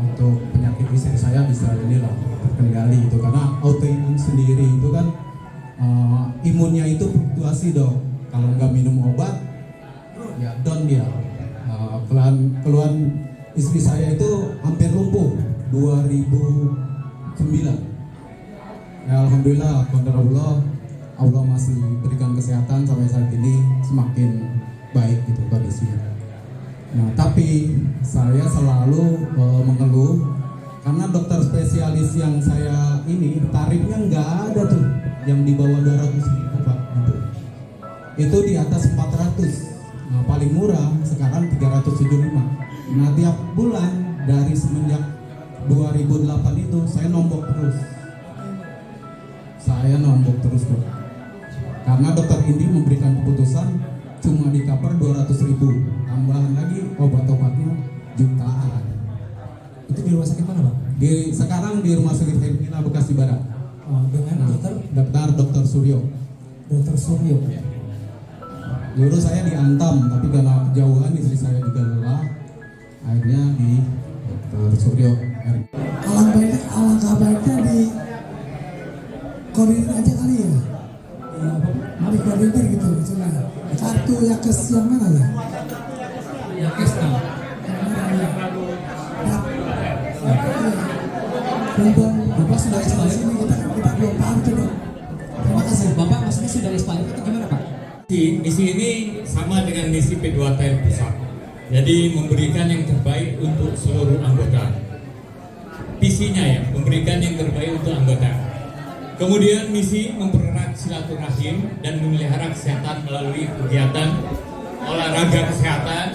untuk penyakit istri saya bisa inilah terkendali itu, karena autoimun sendiri itu kan imunnya itu fluktuasi dok. Kalau nggak minum obat ya down dia. Keluhan istri saya itu hampir lumpuh 2009. Ya alhamdulillah, qadarullah, Allah masih berikan kesehatan sampai saat ini semakin baik gitu kondisinya. Nah tapi saya selalu mengeluh karena dokter spesialis yang saya ini tarifnya nggak ada tuh yang di bawah 200.000 Pak gitu. Itu di atas 400. Nah paling murah sekarang 375. Nah tiap bulan dari semenjak 2008 itu saya nombok terus. Saya nombok terus Pak. Karena dokter Indi memberikan keputusan cuma di cover 200.000, tambahan lagi obat-obatnya jutaan. Itu di rumah sakit mana Pak? Sekarang di Rumah Sakit Hermina Bekasi Barat. Dengan Dokter Suryo. Dokter Suryo. Dulu saya di Antam, tapi karena kejauhan istri saya juga lelah, akhirnya di Dokter Suryo. Alangkah baiknya di koordinir aja kali ya. Mari koordinir gitu, cuma kartu Yankes yang mana ya? Yankes kan? Bapak sudah expired? Kita belum paham tuh dong. Terima kasih. Bapak maksudnya sudah expired itu gimana Pak? Misi ini sama dengan misi P2TN Pusat. Jadi memberikan yang terbaik untuk seluruh anggota. Visinya ya, memberikan yang terbaik untuk anggota. Kemudian misi mempererat silaturahim dan memelihara kesehatan melalui kegiatan olahraga kesehatan,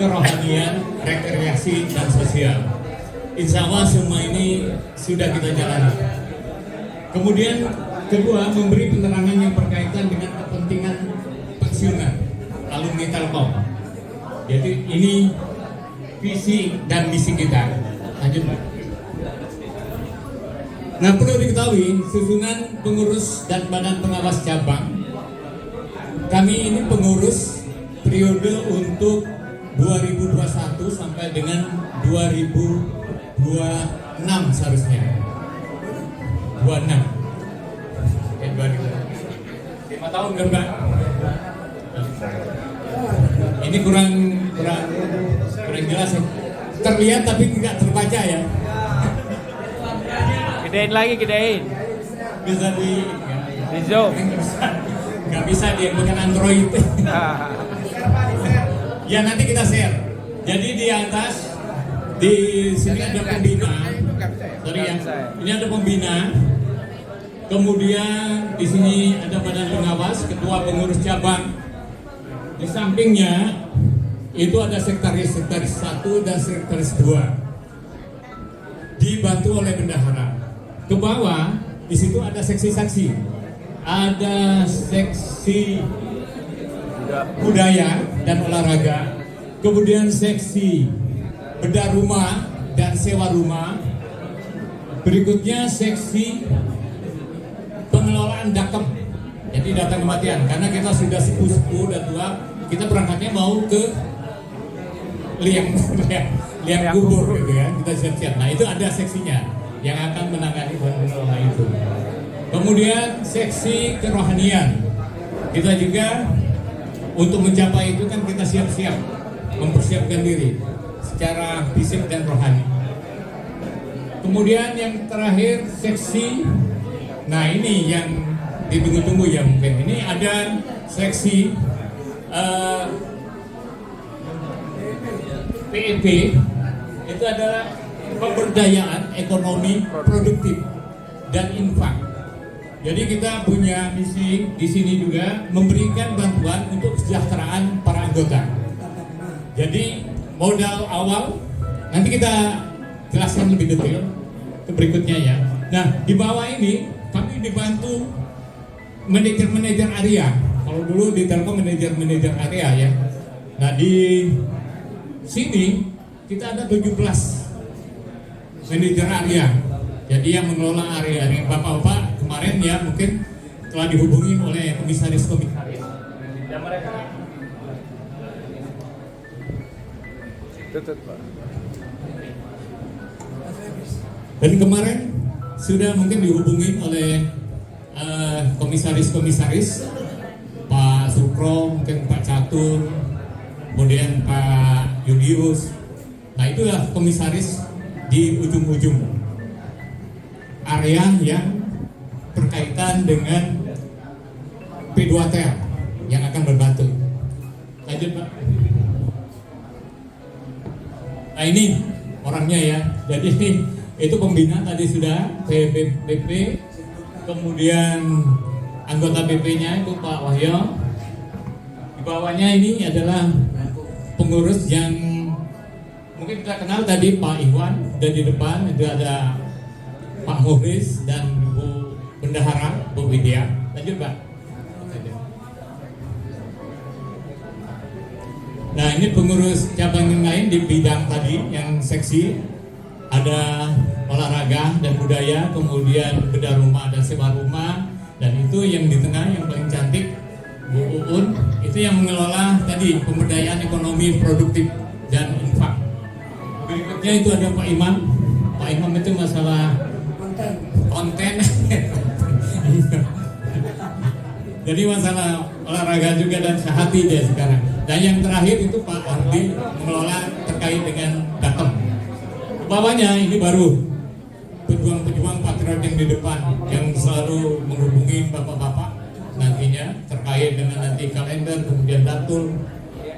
kerohanian, rekreasi, dan sosial. Insya Allah semua ini sudah kita jalani. Kemudian kedua, memberi penerangan yang berkaitan dengan kepentingan pensiunan alumni Telkom. Jadi ini visi dan misi kita. Lanjut Pak. Nah, perlu diketahui susunan pengurus dan badan pengawas cabang. Kami ini pengurus periode untuk 2021 sampai dengan 2026 seharusnya. 26. 5 tahun kan Pak? Ini kurang jelas ya. Terlihat tapi tidak terbaca ya. Gedein lagi, gedein. Bisa di zoom. Nggak bisa dia bukan Android. Ya nanti kita share. Jadi di atas di sini ada pembina. Sorry ya. Ini ada pembina. Kemudian di sini ada badan pengawas, ketua pengurus cabang. Di sampingnya itu ada sekretaris 1 dan sekretaris 2. Dibantu oleh bendahara. Ke bawah di situ ada seksi saksi. Ada seksi budaya dan olahraga. Kemudian seksi bedah rumah dan sewa rumah. Berikutnya seksi pengelolaan dakem. Jadi data kematian, karena kita sudah sepuh dan tua, kita berangkatnya mau ke liang kubur gitu ya, kita siap-siap. Nah itu ada seksinya yang akan menangani dan mengelola itu. Kemudian seksi kerohanian, kita juga untuk mencapai itu kan kita siap-siap mempersiapkan diri secara fisik dan rohani. Kemudian yang terakhir seksi, nah ini yang ditunggu-tunggu ya mungkin. Ini ada seksi PEP, itu adalah pemberdayaan ekonomi produktif dan infak. Jadi kita punya misi di sini juga memberikan bantuan untuk kesejahteraan para anggota. Jadi modal awal nanti kita jelaskan lebih detail ke berikutnya ya. Nah di bawah ini kami dibantu manajer area. Kalau dulu di Telkom manajer area ya. Nah di sini kita ada 17 manajer area. Jadi yang mengelola area ini bapak-bapak kemarin ya mungkin telah dihubungi oleh komisaris. Dan mereka Tutup Pak. dan kemarin sudah mungkin dihubungi oleh komisaris Pak Sukro, mungkin Pak Catur, kemudian Pak Yudius. Nah itulah komisaris di ujung-ujung area yang berkaitan dengan P2TN yang akan membantu. Lanjut Pak. Nah ini orangnya ya. Jadi itu pembina tadi sudah PP, kemudian anggota PP-nya itu Pak Wahyo. Di bawahnya ini adalah pengurus yang mungkin kita kenal tadi Pak Iwan, dan di depan itu ada Pak Muhris dan Bu Bendahara, Bu Widya. Lanjut Pak. Nah ini pengurus cabang yang lain di bidang tadi yang seksi ada olahraga dan budaya, kemudian bedah rumah dan sewa rumah, dan itu yang di tengah yang paling cantik Bu Uun, itu yang mengelola tadi pemberdayaan ekonomi produktif dan infak. Berikutnya itu ada Pak Imam. Pak Imam itu masalah konten. Jadi masalah olahraga juga dan sehati dia sekarang. Dan yang terakhir itu Pak Ardi mengelola terkait dengan datem. Bawahnya ini baru pejuang-pejuang patriot yang di depan yang selalu menghubungi bapak-bapak nantinya terkait dengan nanti kalender, kemudian datul,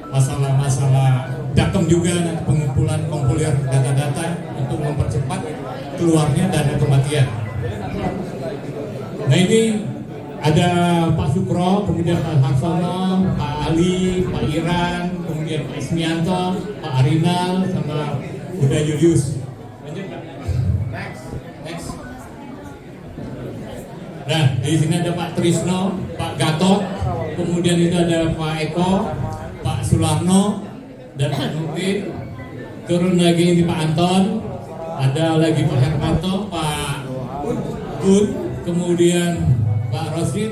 masalah-masalah dakem juga nanti pengumpulan kompuler data-data untuk mempercepat keluarnya dana kematian. Nah ini ada Pak Sukro, kemudian Pak Harsono, Pak Ali, Pak Iran, kemudian Pak Ismianto, Pak Arinal, sama Bunda Julius. Lanjut Pak. Next. Nah di sini ada Pak Trisno, Pak Gatot, kemudian itu ada Pak Eko, Pak Sularno, dan Pak Nurdin. Turun lagi ini Pak Anton, ada lagi Pak Hermanto, Pak Gun, kemudian Pak Rosid,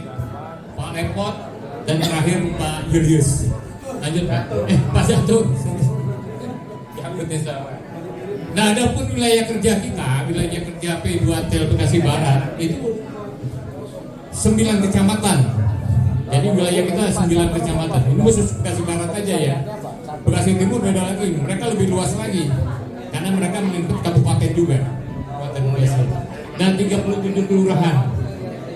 Pak Repot, dan terakhir Pak Julius. Lanjut Pak. Pak Zatur. Nah, adapun wilayah kerja kita, wilayah kerja P2Tel Bekasi Barat itu 9 kecamatan. Jadi wilayah kita 9 kecamatan. Ini khusus Bekasi Barat aja ya. Bekasi Timur beda lagi. Mereka lebih luas lagi karena mereka melingkup kabupaten juga. Kabupaten Bekasi. Dan 37 kelurahan.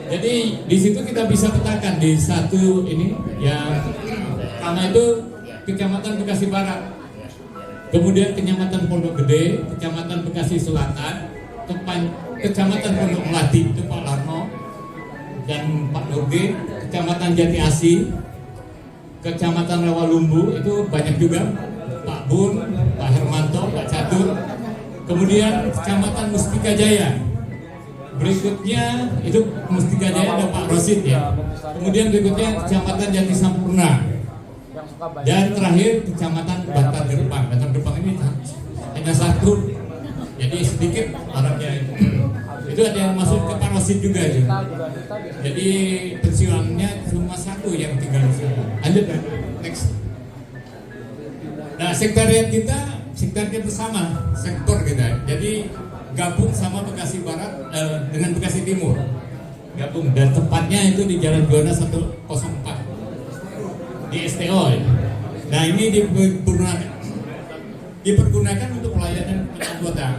Jadi di situ kita bisa petakan di satu ini yang pertama itu Kecamatan Bekasi Barat, kemudian Kecamatan Pondok Gede, Kecamatan Bekasi Selatan, Kecamatan Pondok Melati itu Pak Larno dan Pak Nurdin, Kecamatan Jati Asih, Kecamatan Rawalumbu itu banyak juga Pak Bun, Pak Hermanto, Pak Catur, kemudian Kecamatan Mustika Jaya. Berikutnya itu Mustika Jaya ada Pak Rosid ya. Kemudian berikutnya Kecamatan Jati Sampurna. Dan terakhir Kecamatan Bantar Gempang. Bantar Gempang ini hanya satu. Jadi sedikit orangnya itu ada yang masuk ke Pak Rosid juga ya. Jadi pensiunannya cuma satu yang tinggal di sana. Lanjut ya. Next. Nah, sekretariat bersama sektor kita. Jadi gabung sama Bekasi Barat dengan Bekasi Timur gabung dan tempatnya itu di Jalan Juanda 104 di STO ya. Nah ini dipergunakan untuk pelayanan anggota.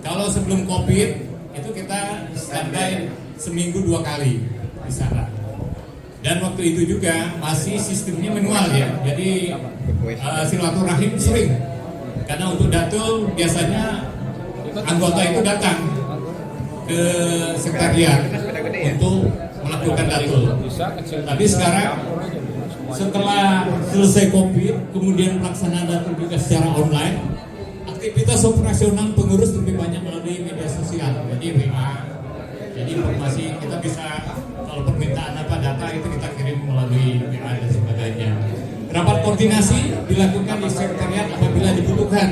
Kalau sebelum COVID itu kita standby seminggu 2 kali di sana. Dan waktu itu juga masih sistemnya manual ya. Jadi silaturahim sering karena untuk datul biasanya anggota itu datang ke sekretariat untuk melakukan datul. Tapi sekarang setelah selesai COVID, kemudian pelaksanaan datul juga secara online, aktivitas operasional pengurus lebih banyak melalui media sosial. Jadi WA, jadi informasi kita bisa kalau permintaan apa data itu kita kirim melalui WA dan sebagainya. Rapat koordinasi dilakukan di sekretariat apabila dibutuhkan.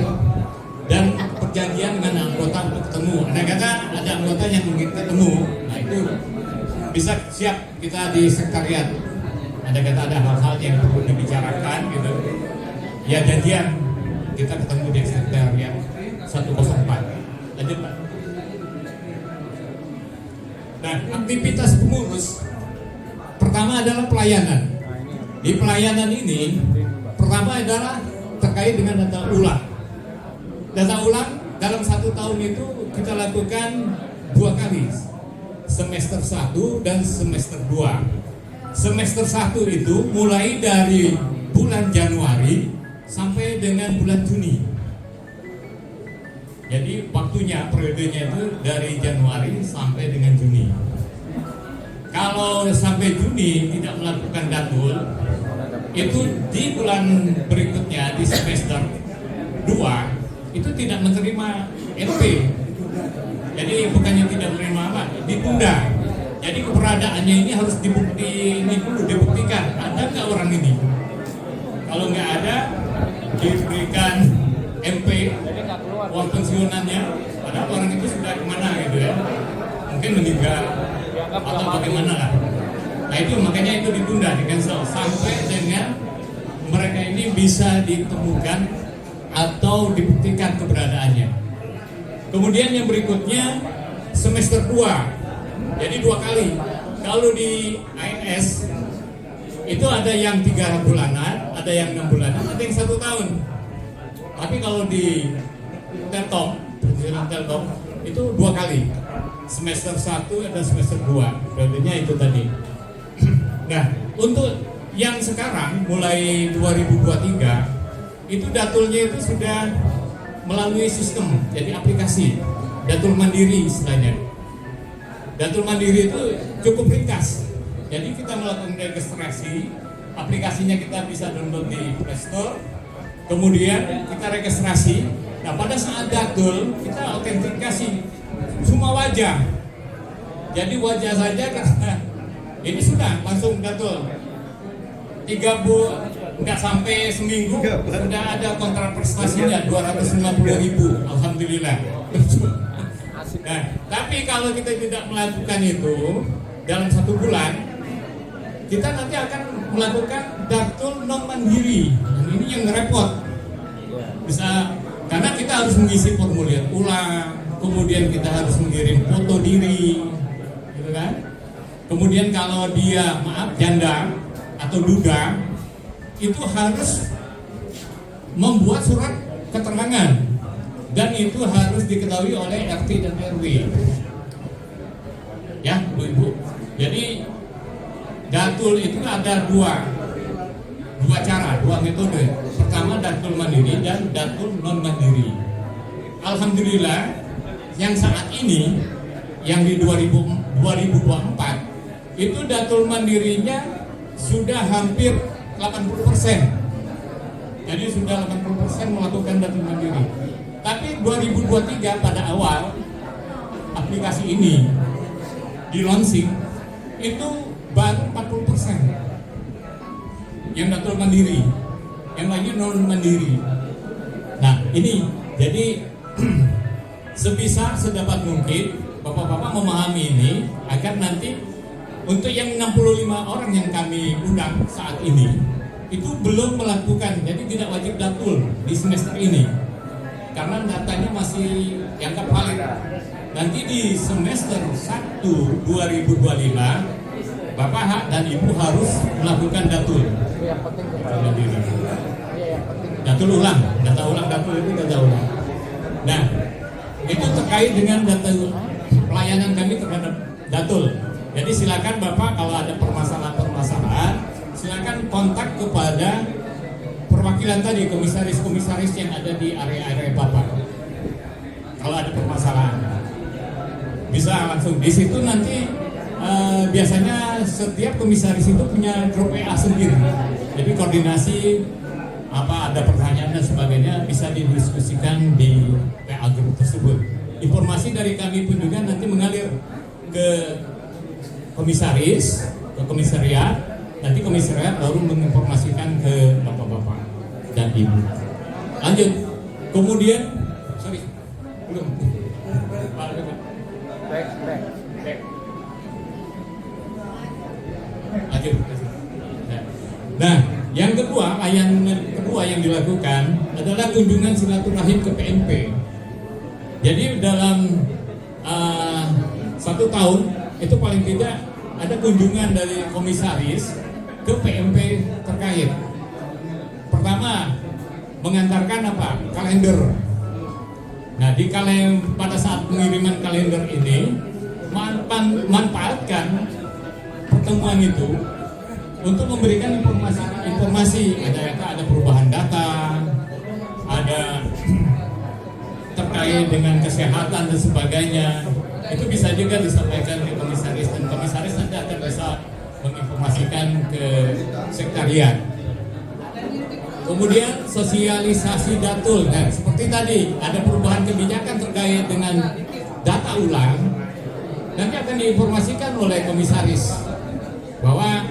Dan perjanjian dengan anggota untuk ketemu. Ada kata ada anggota yang ingin ketemu, nah itu bisa siap kita di sekretariat. Ada kata ada hal-hal yang perlu dibicarakan gitu. Ya janjian kita ketemu di sekretariat 104. Lanjut Pak. Nah aktivitas pengurus pertama adalah pelayanan. Di pelayanan ini pertama adalah terkait dengan data ulang. Data ulang dalam 1 tahun itu kita lakukan 2 kali, semester 1 dan semester 2. Semester 1 itu mulai dari bulan Januari sampai dengan bulan Juni. Jadi waktunya, periodenya itu dari Januari sampai dengan Juni. Kalau sampai Juni tidak melakukan datul, itu di bulan berikutnya di semester 2 itu tidak menerima MP. Jadi bukannya tidak menerima apa, ditunda. Jadi keberadaannya ini harus dibuktikan. Ada nggak orang ini? Kalau nggak ada, diberikan MP, uang pensiunannya. Padahal orang itu sudah kemana gitu ya? Mungkin meninggal atau bagaimana lah. Nah itu makanya itu ditunda, di cancel sampai dengan mereka ini bisa ditemukan atau dibuktikan keberadaannya. Kemudian yang berikutnya semester 2. Jadi 2 kali. Kalau di ANS itu ada yang 3 bulanan, ada yang 6 bulanan, ada yang 1 tahun. Tapi kalau di Telkom, pensiunan Telkom itu 2 kali. Semester 1 dan semester 2. Berarti itu tadi. Nah, untuk yang sekarang mulai 2023 itu datulnya itu sudah melalui sistem, jadi aplikasi datul mandiri istilahnya. Datul mandiri itu cukup ringkas. Jadi kita melakukan registrasi, aplikasinya kita bisa download di Play Store. Kemudian kita registrasi. Nah, pada saat datul kita autentikasi semua wajah. Jadi wajah saja karena ini sudah langsung datul. 3 nggak sampai seminggu sudah ada kontrak prestasinya 250.000, alhamdulillah. Nah, tapi kalau kita tidak melakukan itu dalam 1 bulan, kita nanti akan melakukan datul non mandiri. Ini yang repot. Bisa karena kita harus mengisi formulir ulang, kemudian kita harus mengirim foto diri, gitu kan? Kemudian kalau dia janda atau duda, itu harus membuat surat keterangan dan itu harus diketahui oleh RT dan RW. Ya, Bu Ibu. Jadi datul itu ada dua cara, 2 metode. Pertama datul mandiri dan datul non mandiri. Alhamdulillah yang saat ini yang di 2024 itu datul mandirinya sudah hampir 80%. Jadi sudah 80% melakukan datul mandiri. Tapi 2023 pada awal aplikasi ini di launching itu baru 40% yang datul mandiri, yang lainnya non mandiri. Nah ini jadi sebisa sedapat mungkin bapak-bapak memahami ini agar nanti untuk yang 65 orang yang kami undang saat ini itu belum melakukan, jadi tidak wajib datul di semester ini karena datanya masih dianggap valid. Nanti di semester 1 2025 Bapak dan Ibu harus melakukan datul. Datul ulang, data ulang datul itu data ulang. Nah, itu terkait dengan data pelayanan kami terhadap datul. Jadi silakan Bapak kalau ada permasalahan-permasalahan, silakan kontak kepada perwakilan tadi, komisaris-komisaris yang ada di area-area Bapak. Kalau ada permasalahan, bisa langsung di situ nanti. Biasanya setiap komisaris itu punya grup WA sendiri. Jadi koordinasi apa ada pertanyaan dan sebagainya bisa didiskusikan di WA grup tersebut. Informasi dari kami pun juga nanti mengalir ke komisaris, ke komisariat. Nanti komisariat baru menginformasikan ke bapak-bapak dan ibu. Lanjut. Kemudian, sorry, belum. Back. Lanjut. Nah, yang kedua yang dilakukan adalah kunjungan silaturahim ke PMP. Jadi dalam 1 tahun itu paling tidak ada kunjungan dari komisaris ke PMP terkait. Pertama, mengantarkan apa? Kalender. Nah, pada saat pengiriman kalender ini manfaatkan pertemuan itu untuk memberikan informasi ada perubahan data, ada terkait dengan kesehatan dan sebagainya. Itu bisa juga disampaikan ke komisaris dan komisaris nanti akan bisa menginformasikan ke sekretariat. Kemudian sosialisasi datul. Nah, seperti tadi ada perubahan kebijakan terkait dengan data ulang, nanti akan diinformasikan oleh komisaris bahwa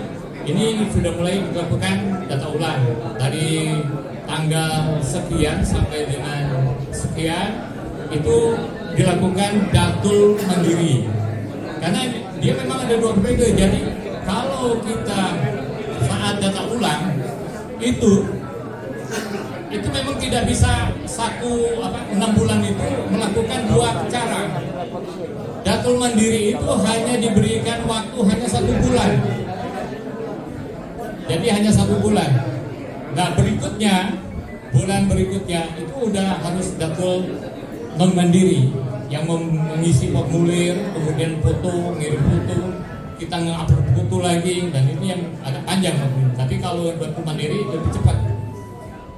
ini sudah mulai dilakukan data ulang dari tanggal sekian sampai dengan sekian itu dilakukan datul mandiri karena dia memang ada 2 periode. Jadi kalau kita saat data ulang itu memang tidak bisa 6 bulan itu melakukan 2 cara. Datul mandiri itu hanya diberikan waktu hanya 1 bulan. Jadi hanya 1 bulan. Nah bulan berikutnya itu udah harus datul non mandiri yang mengisi formulir, kemudian foto, ngirim foto, kita nge-upload foto lagi, dan ini yang agak panjang. Tapi kalau dapur mandiri lebih cepat.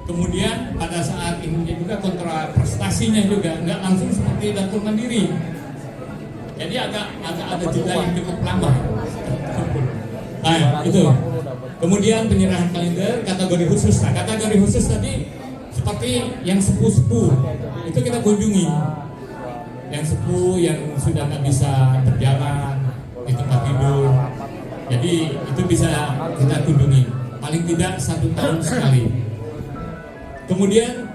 Kemudian pada saat ini juga kontra prestasinya juga nggak langsung seperti dapur mandiri. Jadi agak ada jeda yang cukup lama. Nah itu. Kemudian penyerahan kalender kategori khusus. Nah, kategori khusus tadi seperti yang sepuh-sepuh itu kita kunjungi. Yang sepuh yang sudah nggak bisa berjalan di tempat tidur. Jadi itu bisa kita kunjungi. Paling tidak 1 tahun sekali. Kemudian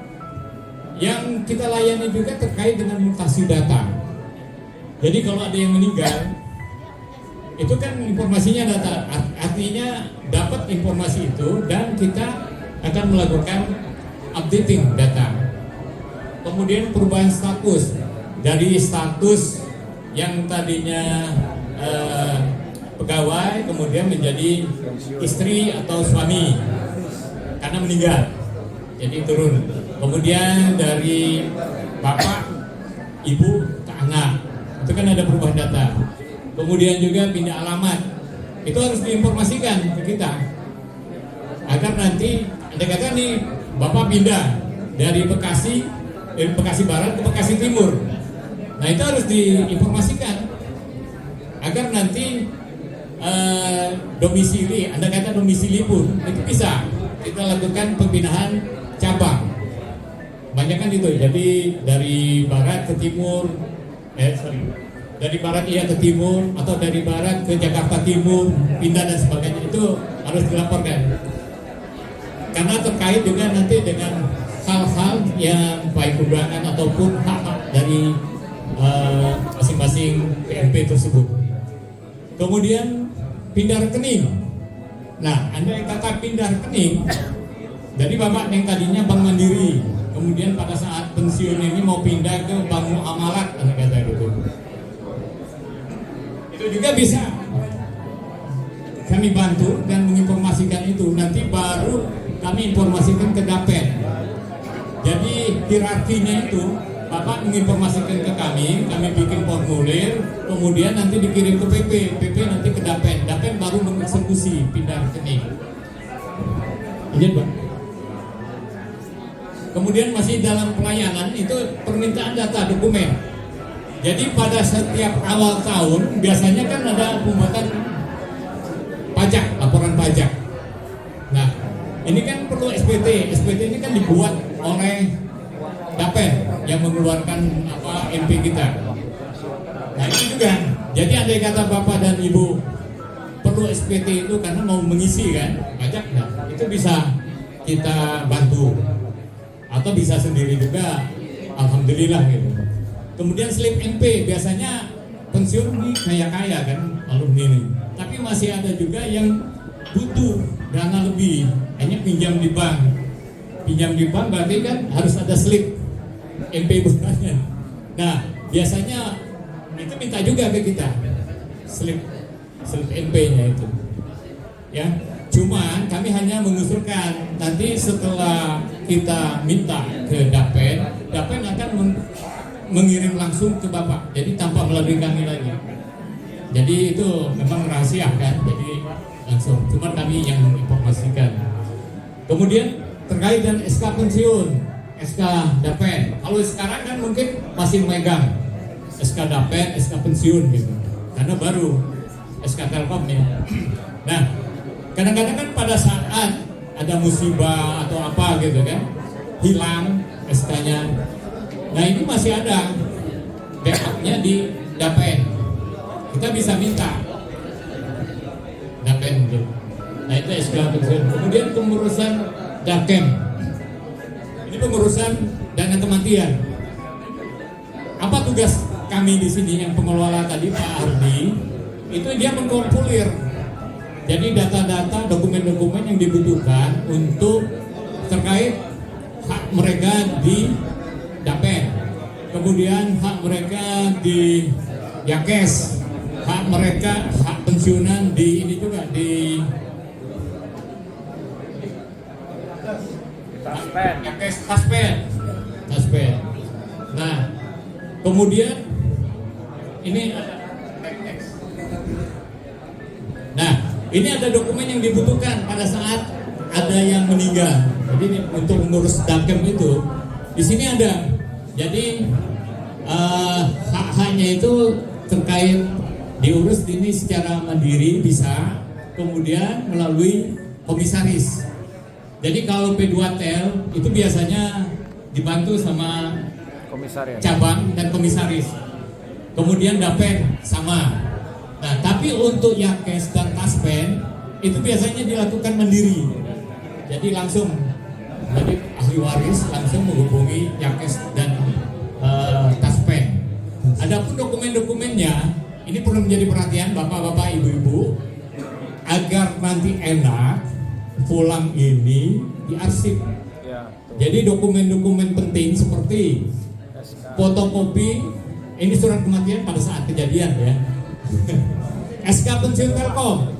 yang kita layani juga terkait dengan mutasi data. Jadi kalau ada yang meninggal, itu kan informasinya data, artinya dapat informasi itu dan kita akan melakukan updating data. Kemudian perubahan status dari status yang tadinya pegawai kemudian menjadi istri atau suami karena meninggal, jadi turun. Kemudian dari bapak, ibu ke anak, itu kan ada perubahan data. Kemudian juga pindah alamat, itu harus diinformasikan ke kita agar nanti ada kata nih bapak pindah dari Bekasi Barat ke Bekasi Timur. Nah itu harus diinformasikan agar nanti domisili, anda kata domisili pun itu bisa kita lakukan pembinaan cabang. Banyak kan itu, jadi dari barat ke timur, dari barat ke timur atau dari barat ke Jakarta Timur pindah dan sebagainya, itu harus dilaporkan karena terkait juga nanti dengan hal-hal yang baik undangan ataupun hak-hak dari masing-masing PNP tersebut. Kemudian pindah rekening. Nah, anda yang kata pindah rekening, jadi bapak yang tadinya Bank Mandiri, kemudian pada saat pensiun ini mau pindah ke Bank Muamalat, anda kata gitu. Itu juga bisa kami bantu dan menginformasikan itu. Nanti baru kami informasikan ke Dapen. Jadi hierarkinya itu bapak menginformasikan ke kami bikin formulir, kemudian nanti dikirim ke PP nanti ke Dapen baru mengeksekusi pindah rekening. Iya Pak. Kemudian masih dalam pelayanan itu permintaan data dokumen. Jadi pada setiap awal tahun biasanya kan ada pembuatan pajak, laporan pajak. Nah, ini kan perlu SPT. SPT ini kan dibuat oleh Dapen yang mengeluarkan MP kita. Nah, itu juga. Jadi andai kata Bapak dan Ibu perlu SPT itu karena mau mengisi kan pajak, nah, itu bisa kita bantu atau bisa sendiri juga. Alhamdulillah gitu. Kemudian slip NP biasanya pensiun ini kaya-kaya kan alumni ini. Tapi masih ada juga yang butuh dana lebih, hanya pinjam di bank. Pinjam di bank berarti kan harus ada slip NP bukannya. Nah, biasanya itu minta juga ke kita slip NP-nya itu. Ya, cuman kami hanya mengusulkan nanti setelah kita minta ke Dapen akan mengirim langsung ke Bapak, jadi tanpa melalui kami lagi. Jadi itu memang rahasia kan, jadi langsung cuma kami yang menginformasikan. Kemudian terkait dengan SK pensiun, SK Dapen. Kalau sekarang kan mungkin masih megang SK Dapen, SK pensiun gitu, karena baru SK Telkom ya. Nah, kadang-kadang kan pada saat ada musibah atau apa gitu kan, hilang SK-nya. Nah ini masih ada backupnya di Dapen. Kita bisa minta Dapen gitu. Nah itu SK pensiun. Kemudian pengurusan Dakem. Ini pengurusan dana kematian. Apa tugas kami di sini yang pengelola tadi Pak Ardi? Itu dia mengkompilir. Jadi data-data, dokumen-dokumen yang dibutuhkan untuk terkait hak mereka di Dapen, kemudian hak mereka di Yakes, hak mereka, hak pensiunan di ini juga di Yakes, Taspen. Nah, kemudian ini Nah, ini ada dokumen yang dibutuhkan pada saat ada yang meninggal. Jadi ini untuk mengurus dakem itu, di sini ada. Jadi hak-haknya itu terkait diurus ini secara mandiri bisa, kemudian melalui komisaris. Jadi kalau P2Tel itu biasanya dibantu sama Komisaris. cabang dan komisaris. Kemudian Dapen sama. Nah, tapi untuk Yakes dan Taspen itu biasanya dilakukan mandiri. Jadi langsung, jadi ahli waris langsung menghubungi Yakes dan Taspen. Adapun dokumen-dokumennya ini perlu menjadi perhatian bapak-bapak, ibu-ibu, agar nanti enak pulang ini diarsip. Ya. Jadi dokumen-dokumen penting seperti fotokopi, ini surat kematian pada saat kejadian ya. SK pensiun Telkom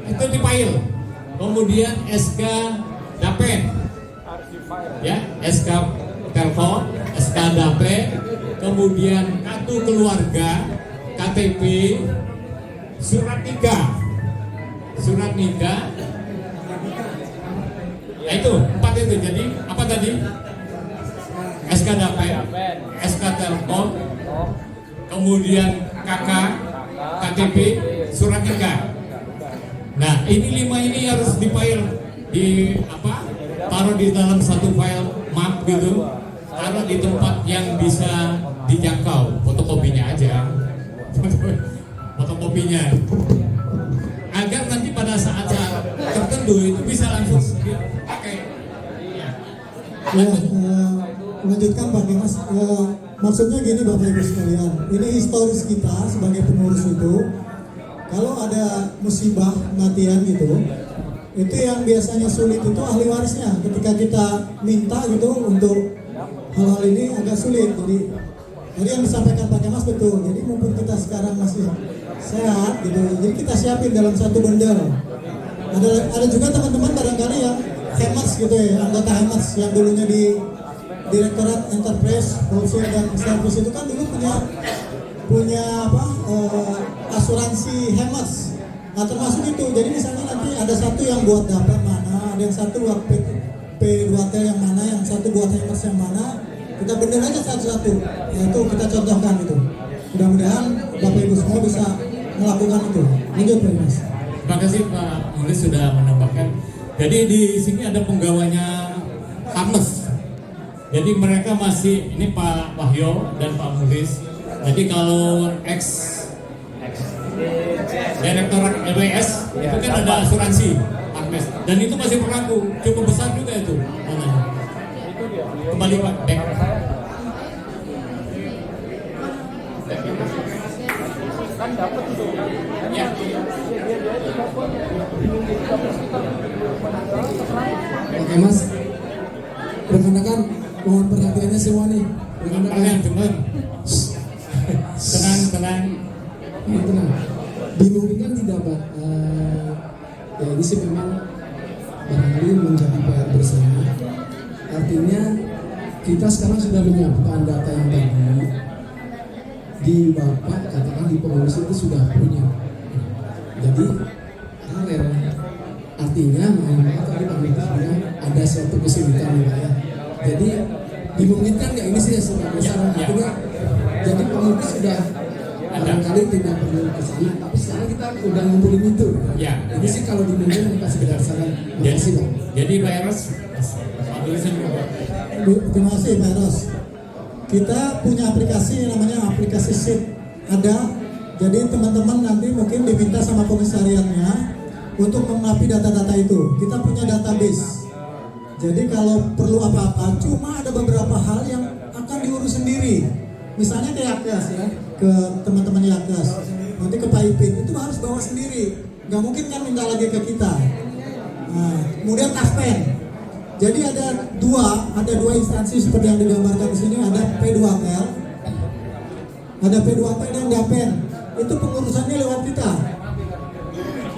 itu dipail. Kemudian SK Dapen, ya, SK Telkom, SK Dapen, kemudian kartu keluarga, KTP, surat nikah, nah itu 4 itu. Jadi apa tadi? SK Dapen, SK Telkom, kemudian KK, KTP, surat nikah. Nah, ini 5 ini harus dipail di taruh di dalam satu file map gitu, taruh di tempat yang bisa dijangkau, fotokopinya aja, fotokopinya, agar nanti pada saat tertentu itu bisa langsung dipakai. Ya, melanjutkan Pak Dimas. Maksudnya gini Bapak Ibu sekalian, ini historis kita sebagai pengurus itu, kalau ada musibah kematian gitu, itu yang biasanya sulit itu ahli warisnya. Ketika kita minta gitu untuk hal-hal ini agak sulit. Jadi yang disampaikan Pak Kemas betul. Jadi mumpung kita sekarang masih sehat gitu, jadi kita siapin dalam satu bundle. Ada juga teman-teman barangkali yang Hemas gitu ya, anggota Hemas yang dulunya di Direktorat Enterprise, Wholesale dan Service itu kan dulu punya asuransi Hemas. Nah termasuk itu, jadi misalnya nanti ada satu yang buat dapat mana, ada yang satu buat P2T yang mana, yang satu buat Hemas yang mana, kita bener aja satu-satu, yaitu kita contohkan itu. Mudah-mudahan Bapak Ibu semua bisa melakukan itu. Lanjut Pak Mas. Terima kasih Pak Mulis sudah menambahkan. Jadi di sini ada penggawanya Harness. Jadi mereka masih, ini Pak Wahyo dan Pak Mulis. Jadi kalau ex Direktorat LWS itu kan ada asuransi Harness, dan itu masih berlaku, cukup besar juga itu. Kembali Pak. Kan dapat tuh. Ya. Oke Mas, rekan-rekan mohon perhatiannya semua nih. Kalian teman, tenang. Tenang. Dimungkinkan tidak Pak? Ya ini sih memang barangkali menjadi PR bersama. Artinya kita sekarang sudah menyiapkan data yang tadi di Bapak katakan di pengurus itu sudah punya. Jadi paralel. Artinya memang tadi Pak Menteri bilang ada suatu kesulitan ya. Jadi dimungkinkan nggak ini sih sebagai saran artinya. Jadi Pak Menteri sudah barangkali tidak perlu kesana, tapi sekarang kita udah ngumpulin itu. Ya. Ini sih kalau dimungkinkan kita sekedar saran. Makasih Pak. Jadi Pak Eros, Terima kasih Pak Eros. Kita punya aplikasi namanya aplikasi SIP. Ada, jadi teman-teman nanti mungkin diminta sama komisariatnya untuk mengapi data-data itu. Kita punya database. Jadi kalau perlu apa-apa, cuma ada beberapa hal yang akan diurus sendiri. Misalnya ke Yakdas ya, ke teman-teman Yakdas, nanti ke Pak Ipin, itu harus bawa sendiri. Nggak mungkin kan minta lagi ke kita. Nah, kemudian Taspen. Jadi ada dua instansi seperti yang digambarkan di sini, ada P2Tel, ada P2Tel dan Dapen. Itu pengurusannya lewat kita.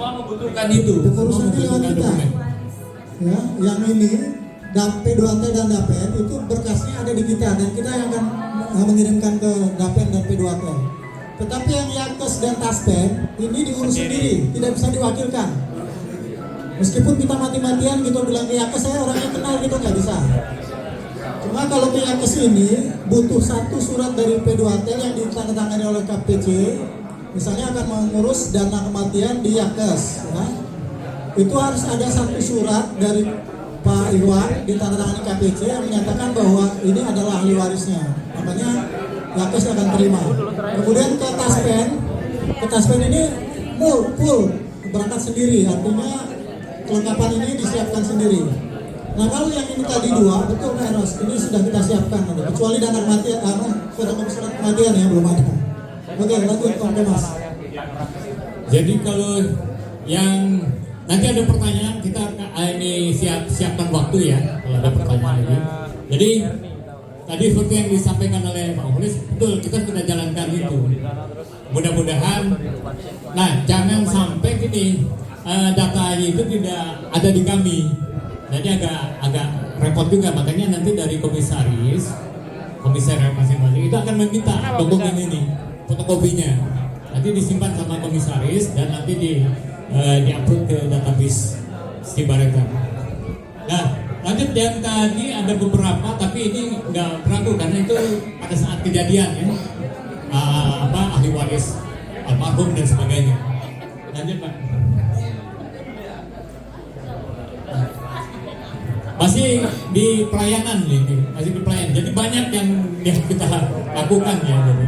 semua membutuhkan itu. Pengurusannya lewat kita. Ya, yang ini P2Tel dan Dapen itu berkasnya ada di kita dan kita yang akan mengirimkan ke Dapen dan P2Tel. Tetapi yang Yakes dan Taspen ini diurus sendiri, tidak bisa diwakilkan. Meskipun kita mati-matian gitu bilang ke Yakes, saya orangnya kenal gitu, nggak bisa. Cuma kalau ke Yakes ini butuh satu surat dari P2T yang ditandatangani oleh KPC, misalnya akan mengurus dana kematian di Yakes, ya. Itu harus ada satu surat dari Pak Iwan ditandatangani KPC yang menyatakan bahwa ini adalah ahli warisnya. Makanya Yakes akan terima. Kemudian ke Taspen ini full berangkat sendiri, artinya kelengkapan ini disiapkan sendiri. Nah kalau yang ini tadi dua, betul Pak Eros, ini sudah kita siapkan, kecuali dana kematian, surat kematian ya belum ada. Oke, lanjut Pak Mas. Jadi kalau yang nanti ada pertanyaan, kita ini siapkan waktu ya kalau ada pertanyaan lagi. Jadi tadi seperti yang disampaikan oleh Pak Mulis, betul, kita sudah jalankan itu. Mudah-mudahan, nah jangan sampai gini, data itu tidak ada di kami. Jadi agak repot juga, makanya nanti dari komisaris masing-masing itu akan meminta dokumen ini, fotokopinya. Nanti disimpan sama komisaris dan nanti di-upload ke database Stibarekam. Nah, lanjut yang tadi ada beberapa, tapi ini nggak berlaku karena itu pada saat kejadian ya, ahli waris almarhum dan sebagainya. Lanjut Pak. Masih di pelayanan ini, masih di pelayanan. Jadi banyak yang kita lakukan ya. Jadi.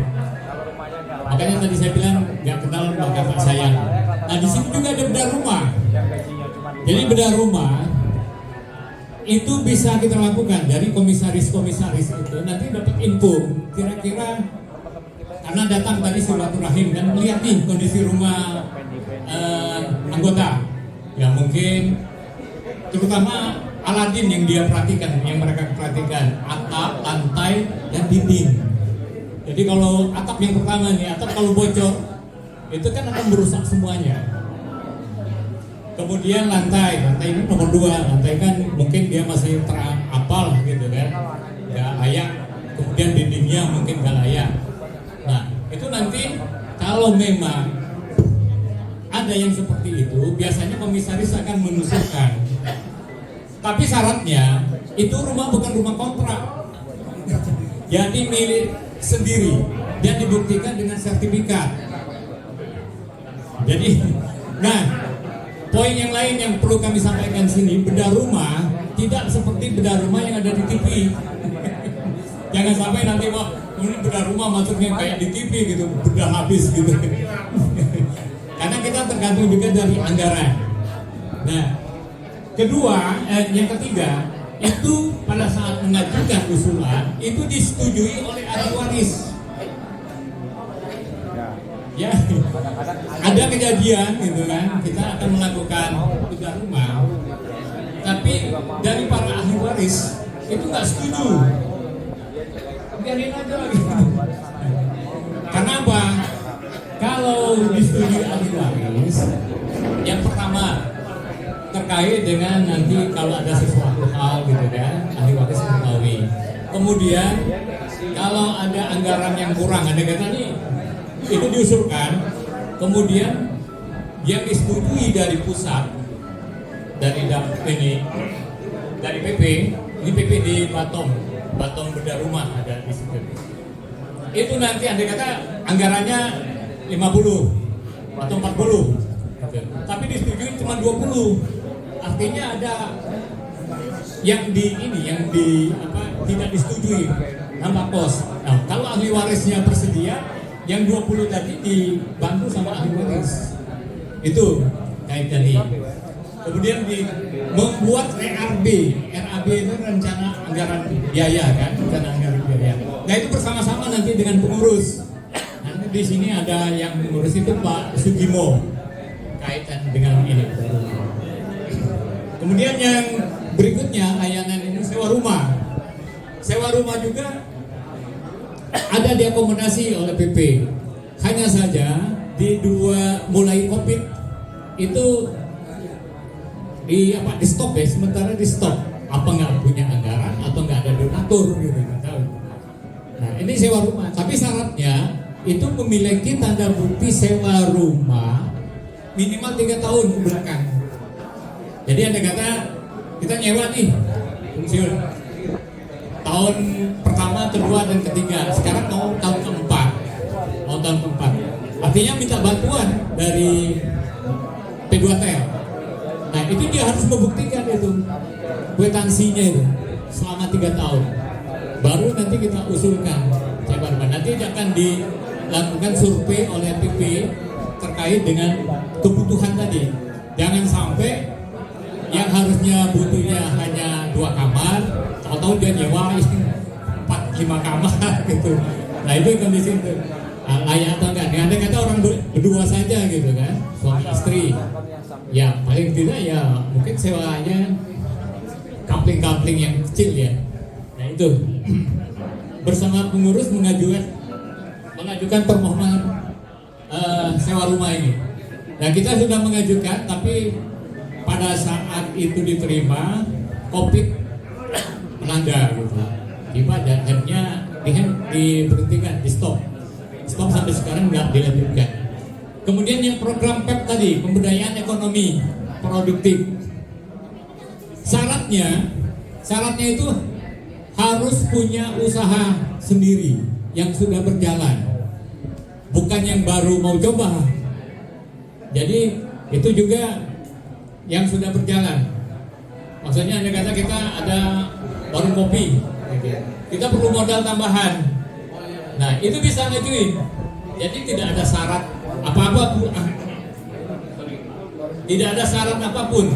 Makanya tadi saya bilang nggak kenal maka tak sayang. Nah di sini juga ada bedah rumah. Jadi bedah rumah itu bisa kita lakukan dari komisaris itu. Nanti dapat info kira-kira karena datang tadi silaturahim dan melihat nih kondisi rumah anggota. Ya mungkin terutama Aladin yang dia perhatikan, yang mereka perhatikan, atap, lantai, dan dinding. Jadi kalau atap yang pertama nih, atap kalau bocor, itu kan akan merusak semuanya. Kemudian lantai ini nomor 2, lantai kan mungkin dia masih terapal gitu kan, nggak layak. Kemudian dindingnya mungkin nggak layak. Nah itu nanti kalau memang ada yang seperti itu, biasanya komisaris akan mengusulkan. Tapi syaratnya itu rumah bukan rumah kontrak, jadi milik sendiri dan dibuktikan dengan sertifikat. Jadi, nah poin yang lain yang perlu kami sampaikan sini, bedah rumah tidak seperti bedah rumah yang ada di TV. Jangan sampai nanti ini bedah rumah maksudnya kayak di TV gitu, bedah habis gitu. Karena kita tergantung juga dari anggaran. Nah. Kedua, yang ketiga itu pada saat mengajukan usulan itu disetujui oleh ahli waris. Ya, ada kejadian gitu kan, kita akan melakukan bedah rumah, tapi dari para ahli waris itu nggak setuju. Biarin aja gitu. Karena apa? Kalau disetujui ahli waris, yang pertama terkait dengan nanti kalau ada sesuatu hal gitu kan, ahli waris mengetahui. Kemudian kalau ada anggaran yang kurang, ada kata nih itu diusulkan, kemudian yang disetujui dari pusat, dari PP, ini PP di Batong bedah rumah ada di situ. Itu nanti ada kata anggarannya 50 atau 40, tapi disetujui cuma 20. Artinya ada yang tidak disetujui, nambah kos. Nah, kalau ahli warisnya bersedia, yang 20 tadi dibantu sama ahli waris. Itu kaitan ini. Kemudian membuat RAB itu rencana anggaran biaya kan, rencana anggaran biaya. Nah itu bersama-sama nanti dengan pengurus. Nanti di sini ada yang mengurus itu Pak Sugimo, kaitan dengan ini. Kemudian yang berikutnya layanan ini sewa rumah. Sewa rumah juga ada diakomodasi oleh PP. Hanya saja mulai Covid itu di stop ya, sementara di stop. Apa nggak punya anggaran atau nggak ada donatur gitu, nggak tahu. Nah ini sewa rumah, tapi syaratnya itu memiliki tanda bukti sewa rumah minimal 3 tahun ke belakang. Jadi ada kata kita nyewa nih pensiun tahun pertama, kedua, dan ketiga. Sekarang mau tahun keempat, artinya minta bantuan dari P2TEL. Nah itu dia harus membuktikan itu kwitansinya itu selama 3 tahun. Baru nanti kita usulkan nanti akan dilakukan survei oleh PP terkait dengan kebutuhan tadi. Jangan sampai yang harusnya butuhnya hanya 2 kamar, tahu-tahu dia nyewa 4-5 kamar gitu. Nah itu kondisi itu layak atau enggak? Ada kata orang berdua saja gitu kan, suami istri. Ya paling tidak ya mungkin sewanya kapling-kapling yang kecil ya. Nah itu bersama pengurus mengajukan permohonan sewa rumah ini. Nah kita sudah mengajukan, tapi pada saat itu diterima COVID melanda gitu. Tiba akhirnya diberhentikan, di stop sampai sekarang nggak dilanjutkan. Kemudian yang program PEP tadi, pemberdayaan ekonomi produktif. Syaratnya itu harus punya usaha sendiri yang sudah berjalan, bukan yang baru mau coba. Jadi itu juga yang sudah berjalan. Maksudnya anda kata kita ada warung kopi, kita perlu modal tambahan. Nah itu bisa ngajuin. Jadi tidak ada syarat apa-apa, tidak ada syarat apapun.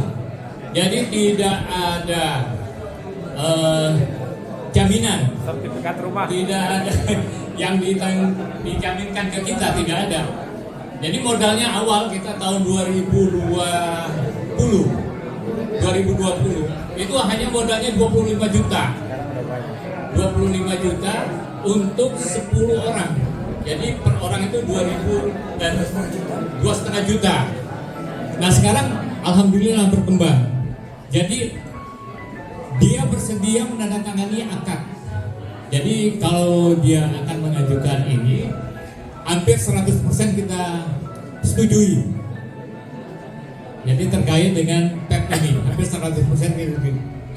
Jadi tidak ada jaminan, sertifikat rumah, tidak ada yang dijaminkan ke kita, tidak ada. Jadi modalnya awal kita tahun 2020 itu hanya modalnya 25 juta untuk 10 orang. Jadi per orang itu 2.000 dan 2,5 juta. Nah sekarang alhamdulillah berkembang. Jadi dia bersedia menandatangani akad. Jadi kalau dia akan mengajukan ini, hampir 100% kita setujui. Jadi terkait dengan PEP ini, hampir 100% kita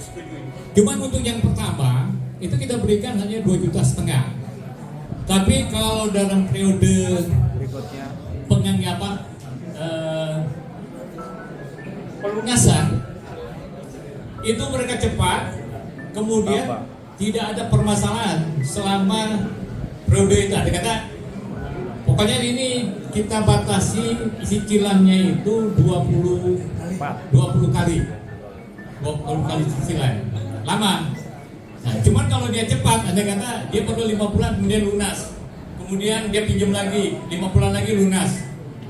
setujui. Cuman untuk yang pertama, itu kita berikan hanya 2,5 juta. Tapi kalau dalam periode berikutnya pelunasan itu mereka cepat, kemudian tidak ada permasalahan selama periode itu. Ada kata pokoknya ini kita batasi cicilannya itu 20 kali cicilan lama. Nah, cuman kalau dia cepat, ada kata dia perlu 5 bulan kemudian lunas, kemudian dia pinjam lagi 5 bulan lagi lunas,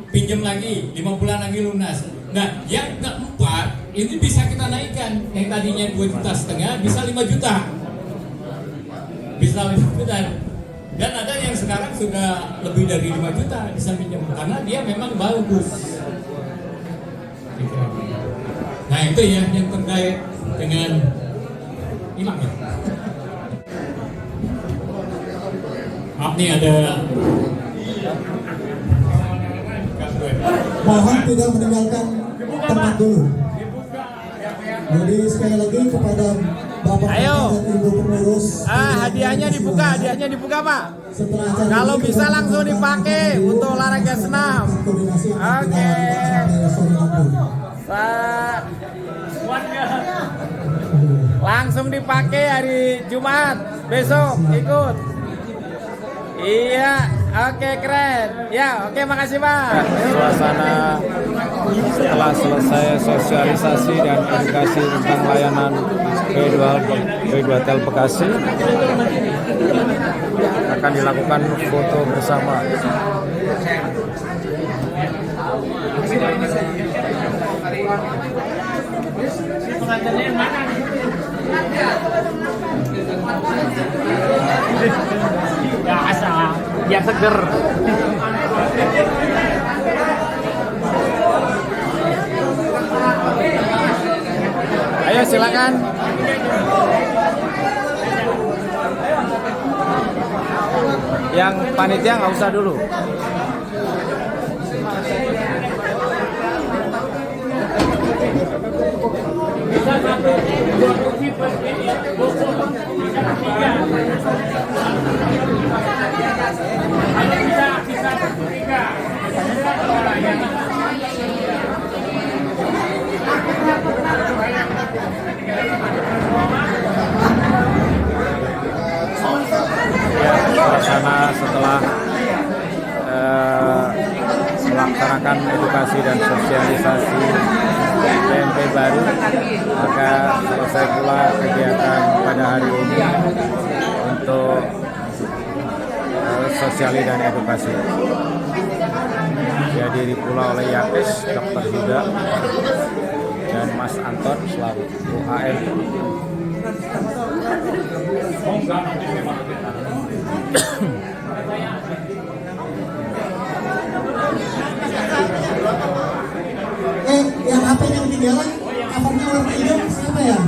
pinjam lagi 5 bulan lagi lunas. Nah yang keempat ini bisa kita naikkan, yang tadinya 2,5 juta bisa 5 juta, bisa 5 juta. Dan ada yang sekarang sudah lebih dari 5 juta bisa pinjam karena dia memang bagus. Nah itu ya yang terkait dengan hilang ya. Maaf nih ada Mohon tidak meninggalkan tempat dulu. Jadi sekali lagi kepada Bapak Ayo. dan Ibu pengurus. hadiahnya dibuka Pak. Setelah acara Kalau ini, bisa kita langsung akan dipakai dulu untuk olahraga senam. koordinasi yang akan Oke. kita lakukan sampai sore nanti. Pak, langsung dipakai hari Jumat besok ikut. Iya, oke keren. Ya, oke makasih Pak. Suasana setelah selesai sosialisasi dan edukasi tentang layanan P2TEL Bekasi, akan dilakukan foto bersama. Pengantinnya yang mana? Ya asal biar seger. Ayo silakan. Yang panitia nggak usah dulu. Suasana setelah melaksanakan edukasi dan sosialisasi PMP baru, maka selesai pula kegiatan pada hari ini untuk sosiali dan edukasi. Dihadiri pula oleh Yakes, Dr. Huda, dan Mas Anton selaku UAM. Yang HP-nya ketinggalan, covernya warna hijau siapa ya?